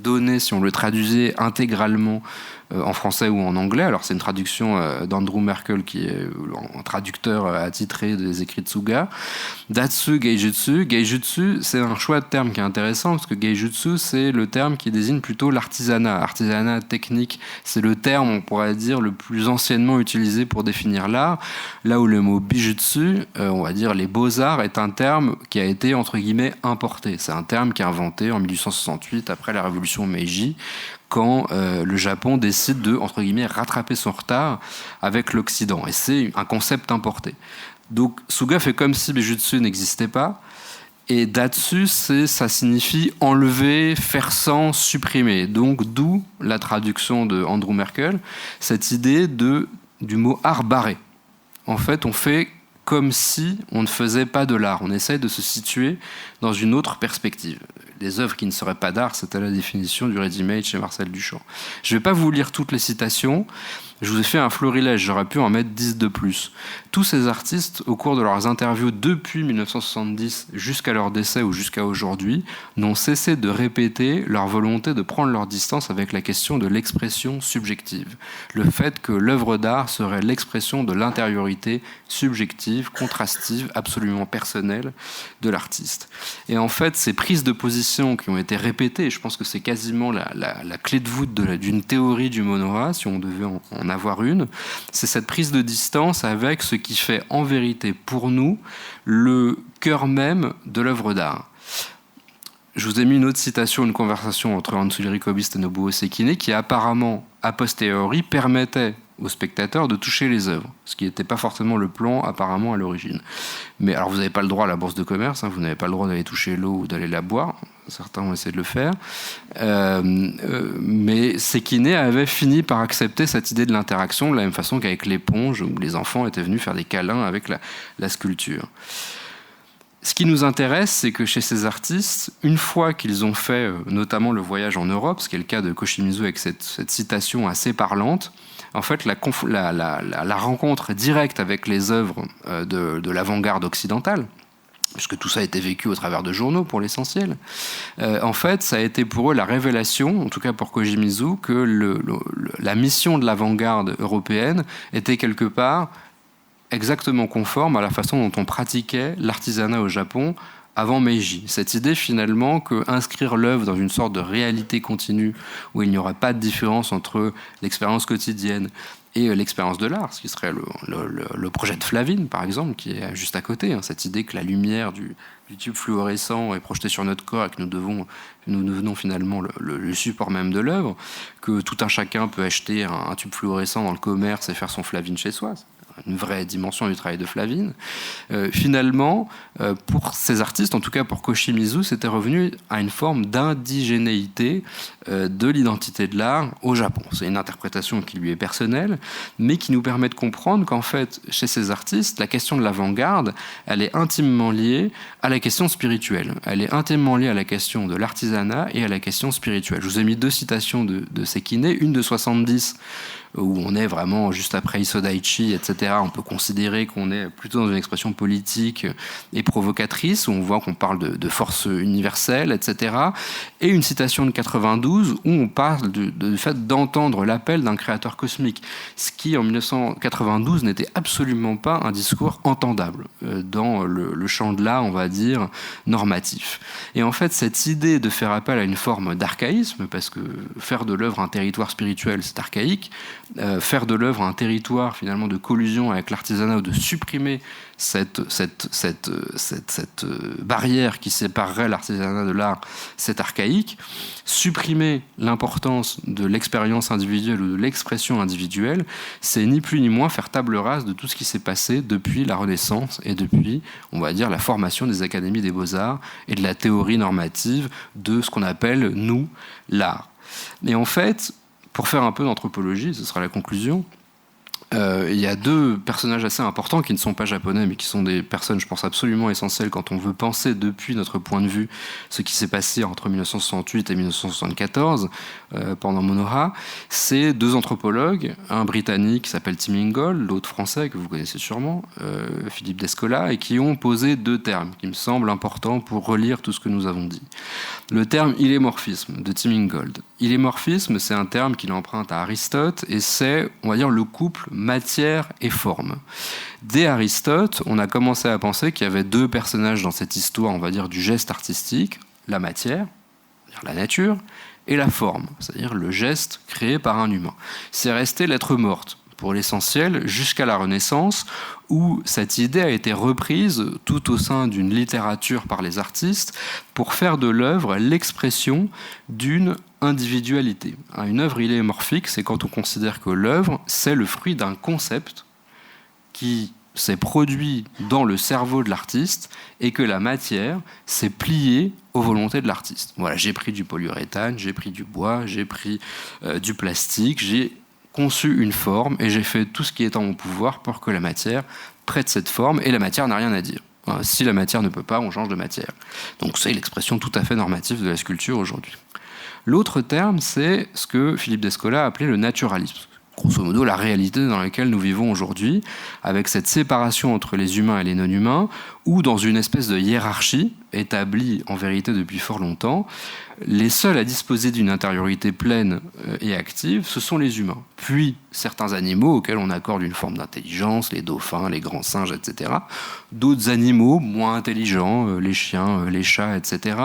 donner si on le traduisait intégralement en français ou en anglais. Alors c'est une traduction d'Andrew Merkel qui est un traducteur attitré des écrits de Suga. Datsu Geijutsu. Geijutsu, c'est un choix de terme qui est intéressant parce que Geijutsu, c'est le terme qui désigne plutôt l'artisanat. Artisanat technique, c'est le terme, on pourrait dire, le plus anciennement utilisé pour définir l'art. Là où le mot bijutsu, on va dire les beaux-arts, est un terme qui a été entre guillemets importé. C'est un terme qui est inventé en 1868 après la révolution Meiji, quand le Japon décide de, entre guillemets, rattraper son retard avec l'Occident. Et c'est un concept importé. Donc Suga fait comme si Bijutsu n'existait pas. Et Datsu, ça signifie enlever, faire sans, supprimer. Donc d'où la traduction de Andrew Merkel, cette idée du mot art barré. En fait, on fait comme si on ne faisait pas de l'art. On essaye de se situer dans une autre perspective. Les œuvres qui ne seraient pas d'art, c'était la définition du ready-made chez Marcel Duchamp. Je ne vais pas vous lire toutes les citations. Je vous ai fait un florilège, j'aurais pu en mettre 10 de plus. Tous ces artistes, au cours de leurs interviews depuis 1970 jusqu'à leur décès ou jusqu'à aujourd'hui, n'ont cessé de répéter leur volonté de prendre leur distance avec la question de l'expression subjective. Le fait que l'œuvre d'art serait l'expression de l'intériorité subjective, contrastive, absolument personnelle de l'artiste. Et en fait, ces prises de position qui ont été répétées, je pense que c'est quasiment la clé de voûte d'une théorie du monoa, si on devait en avoir une, c'est cette prise de distance avec ce qui fait en vérité pour nous le cœur même de l'œuvre d'art. je vous ai mis une autre citation, une conversation entre Hansuri Kobist et Nobuo Sekine qui apparemment, a posteriori, permettait aux spectateurs de toucher les œuvres, ce qui n'était pas forcément le plan apparemment à l'origine. Mais alors vous n'avez pas le droit à la bourse de commerce, vous n'avez pas le droit d'aller toucher l'eau ou d'aller la boire, certains ont essayé de le faire, mais Sekine avait fini par accepter cette idée de l'interaction de la même façon qu'avec l'éponge où les enfants étaient venus faire des câlins avec la sculpture. Ce qui nous intéresse, c'est que chez ces artistes, une fois qu'ils ont fait notamment le voyage en Europe, ce qui est le cas de Koshimizu avec cette citation assez parlante, en fait, la rencontre directe avec les œuvres de l'avant-garde occidentale, puisque tout ça a été vécu au travers de journaux pour l'essentiel, en fait, ça a été pour eux la révélation, en tout cas pour Koshimizu, que la mission de l'avant-garde européenne était quelque part exactement conforme à la façon dont on pratiquait l'artisanat au Japon avant Meiji. Cette idée finalement qu'inscrire l'œuvre dans une sorte de réalité continue où il n'y aurait pas de différence entre l'expérience quotidienne et l'expérience de l'art, ce qui serait le projet de Flavine par exemple, qui est juste à côté, cette idée que la lumière du tube fluorescent est projetée sur notre corps et que nous devenons finalement le support même de l'œuvre, que tout un chacun peut acheter un tube fluorescent dans le commerce et faire son Flavine chez soi. Une vraie dimension du travail de Flavine. Finalement, pour ces artistes, en tout cas pour Koshimizu, c'était revenu à une forme d'indigénéité de l'identité de l'art au Japon. C'est une interprétation qui lui est personnelle, mais qui nous permet de comprendre qu'en fait, chez ces artistes, la question de l'avant-garde, elle est intimement liée à la question spirituelle. Elle est intimement liée à la question de l'artisanat et à la question spirituelle. Je vous ai mis deux citations de Sekine, une de 70, où on est vraiment juste après Isodaichi, etc. On peut considérer qu'on est plutôt dans une expression politique et provocatrice, où on voit qu'on parle de force universelle, etc. Et une citation de 92, où on parle du fait d'entendre l'appel d'un créateur cosmique, ce qui, en 1992, n'était absolument pas un discours entendable dans le champ de l'art, on va dire, normatif. Et en fait, cette idée de faire appel à une forme d'archaïsme, parce que faire de l'œuvre un territoire spirituel, c'est archaïque, faire de l'œuvre un territoire finalement de collusion avec l'artisanat ou de supprimer cette barrière qui séparerait l'artisanat de l'art, c'est archaïque. Supprimer l'importance de l'expérience individuelle ou de l'expression individuelle, c'est ni plus ni moins faire table rase de tout ce qui s'est passé depuis la Renaissance et depuis, on va dire, la formation des académies des beaux-arts et de la théorie normative de ce qu'on appelle, nous, l'art. Et en fait, pour faire un peu d'anthropologie, ce sera la conclusion, il y a deux personnages assez importants qui ne sont pas japonais, mais qui sont des personnes, je pense, absolument essentielles quand on veut penser depuis notre point de vue ce qui s'est passé entre 1968 et 1974 pendant Monoha. C'est deux anthropologues, un britannique qui s'appelle Tim Ingold, l'autre français que vous connaissez sûrement, Philippe Descola, et qui ont posé deux termes qui me semblent importants pour relire tout ce que nous avons dit. Le terme illémorphisme de Tim Ingold. Illémorphisme, c'est un terme qu'il emprunte à Aristote et c'est, on va dire, le couple matière et forme. Dès Aristote, on a commencé à penser qu'il y avait deux personnages dans cette histoire, on va dire, du geste artistique, la matière, c'est-à-dire la nature, et la forme, c'est-à-dire le geste créé par un humain. C'est resté lettre morte, pour l'essentiel, jusqu'à la Renaissance, où cette idée a été reprise tout au sein d'une littérature par les artistes pour faire de l'œuvre l'expression d'une individualité. Une œuvre illémorphique, c'est quand on considère que l'œuvre, c'est le fruit d'un concept qui s'est produit dans le cerveau de l'artiste et que la matière s'est pliée aux volontés de l'artiste. Voilà, j'ai pris du polyuréthane, j'ai pris du bois, j'ai pris du plastique, j'ai conçu une forme et j'ai fait tout ce qui est en mon pouvoir pour que la matière prête cette forme et la matière n'a rien à dire. Si la matière ne peut pas, on change de matière. Donc c'est l'expression tout à fait normative de la sculpture aujourd'hui. L'autre terme, c'est ce que Philippe Descola a appelé le naturalisme. Grosso modo, la réalité dans laquelle nous vivons aujourd'hui, avec cette séparation entre les humains et les non-humains, ou dans une espèce de hiérarchie établie en vérité depuis fort longtemps, les seuls à disposer d'une intériorité pleine et active, ce sont les humains. Puis certains animaux auxquels on accorde une forme d'intelligence, les dauphins, les grands singes, etc. D'autres animaux moins intelligents, les chiens, les chats, etc.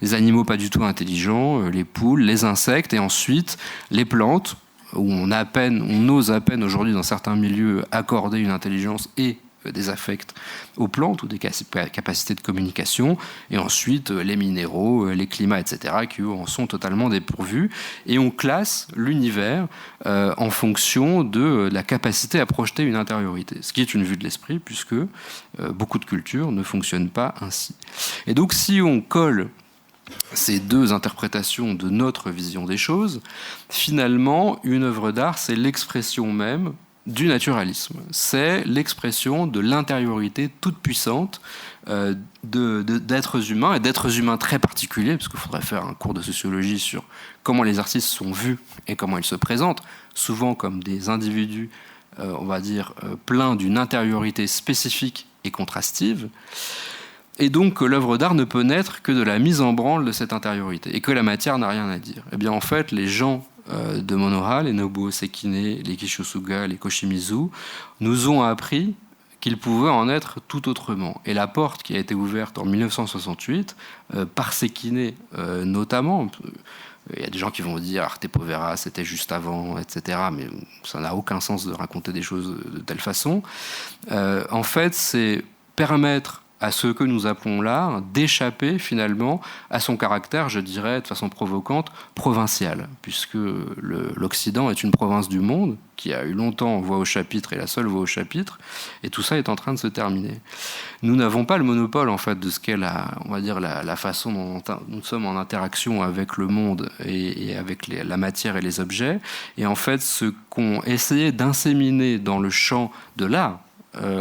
Les animaux pas du tout intelligents, les poules, les insectes, et ensuite les plantes, où on ose à peine aujourd'hui dans certains milieux accorder une intelligence et des affects aux plantes ou des capacités de communication, et ensuite les minéraux, les climats, etc., qui eux en sont totalement dépourvus. Et on classe l'univers en fonction de la capacité à projeter une intériorité, ce qui est une vue de l'esprit, puisque beaucoup de cultures ne fonctionnent pas ainsi. Et donc si on colle ces deux interprétations de notre vision des choses, finalement, une œuvre d'art, c'est l'expression même du naturalisme. C'est l'expression de l'intériorité toute puissante d'êtres humains, et d'êtres humains très particuliers, parce qu'il faudrait faire un cours de sociologie sur comment les artistes sont vus et comment ils se présentent, souvent comme des individus, on va dire, pleins d'une intériorité spécifique et contrastive. Et donc que l'œuvre d'art ne peut naître que de la mise en branle de cette intériorité, et que la matière n'a rien à dire. Eh bien en fait, les gens de Monoha, les Nobuo Sekine, les Kishosuga, les Koshimizu, nous ont appris qu'il pouvait en être tout autrement. Et la porte qui a été ouverte en 1968, par Sekine notamment, il y a des gens qui vont dire Arte Povera, c'était juste avant, etc. Mais ça n'a aucun sens de raconter des choses de telle façon. En fait, c'est permettre à ce que nous appelons l'art d'échapper finalement à son caractère, je dirais de façon provocante, provincial, puisque l'Occident est une province du monde qui a eu longtemps voix au chapitre et la seule voix au chapitre, et tout ça est en train de se terminer. Nous n'avons pas le monopole en fait de ce qu'est on va dire la façon dont nous sommes en interaction avec le monde et avec la matière et les objets, et en fait ce qu'ont essayé d'inséminer dans le champ de l'art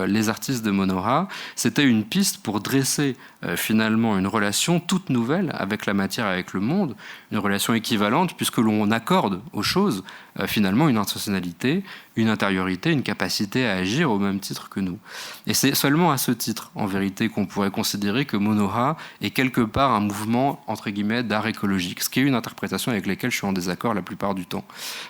les artistes de Monoha, c'était une piste pour dresser finalement une relation toute nouvelle avec la matière, avec le monde, une relation équivalente puisque l'on accorde aux choses finalement une intentionnalité, une intériorité, une capacité à agir au même titre que nous. Et c'est seulement à ce titre, en vérité, qu'on pourrait considérer que Monoha est quelque part un mouvement, entre guillemets, d'art écologique, ce qui est une interprétation avec laquelle je suis en désaccord la plupart du temps.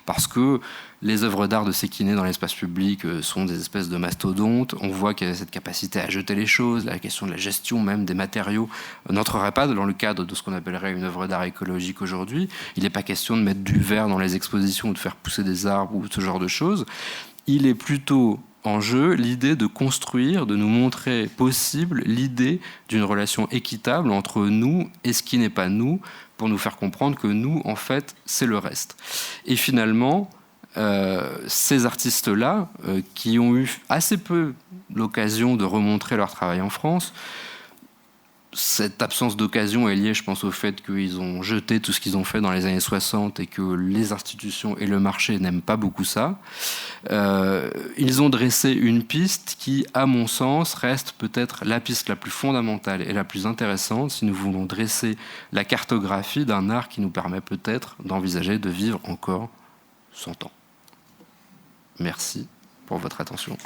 Parce que les œuvres d'art de Sekine dans l'espace public sont des espèces de mastodontes. On voit qu'il y a cette capacité à jeter les choses, la question de la gestion même des matériaux n'entrerait pas dans le cadre de ce qu'on appellerait une œuvre d'art écologique aujourd'hui. Il n'est pas question de mettre du verre dans les expositions ou de faire pousser des arbres ou ce genre de choses. Il est plutôt en jeu l'idée de construire, de nous montrer possible l'idée d'une relation équitable entre nous et ce qui n'est pas nous, pour nous faire comprendre que nous, en fait, c'est le reste. Et finalement, ces artistes-là, qui ont eu assez peu l'occasion de remontrer leur travail en France, cette absence d'occasion est liée, je pense, au fait qu'ils ont jeté tout ce qu'ils ont fait dans les années 60 et que les institutions et le marché n'aiment pas beaucoup ça. Ils ont dressé une piste qui, à mon sens, reste peut-être la piste la plus fondamentale et la plus intéressante si nous voulons dresser la cartographie d'un art qui nous permet peut-être d'envisager de vivre encore 100 ans. Merci pour votre attention.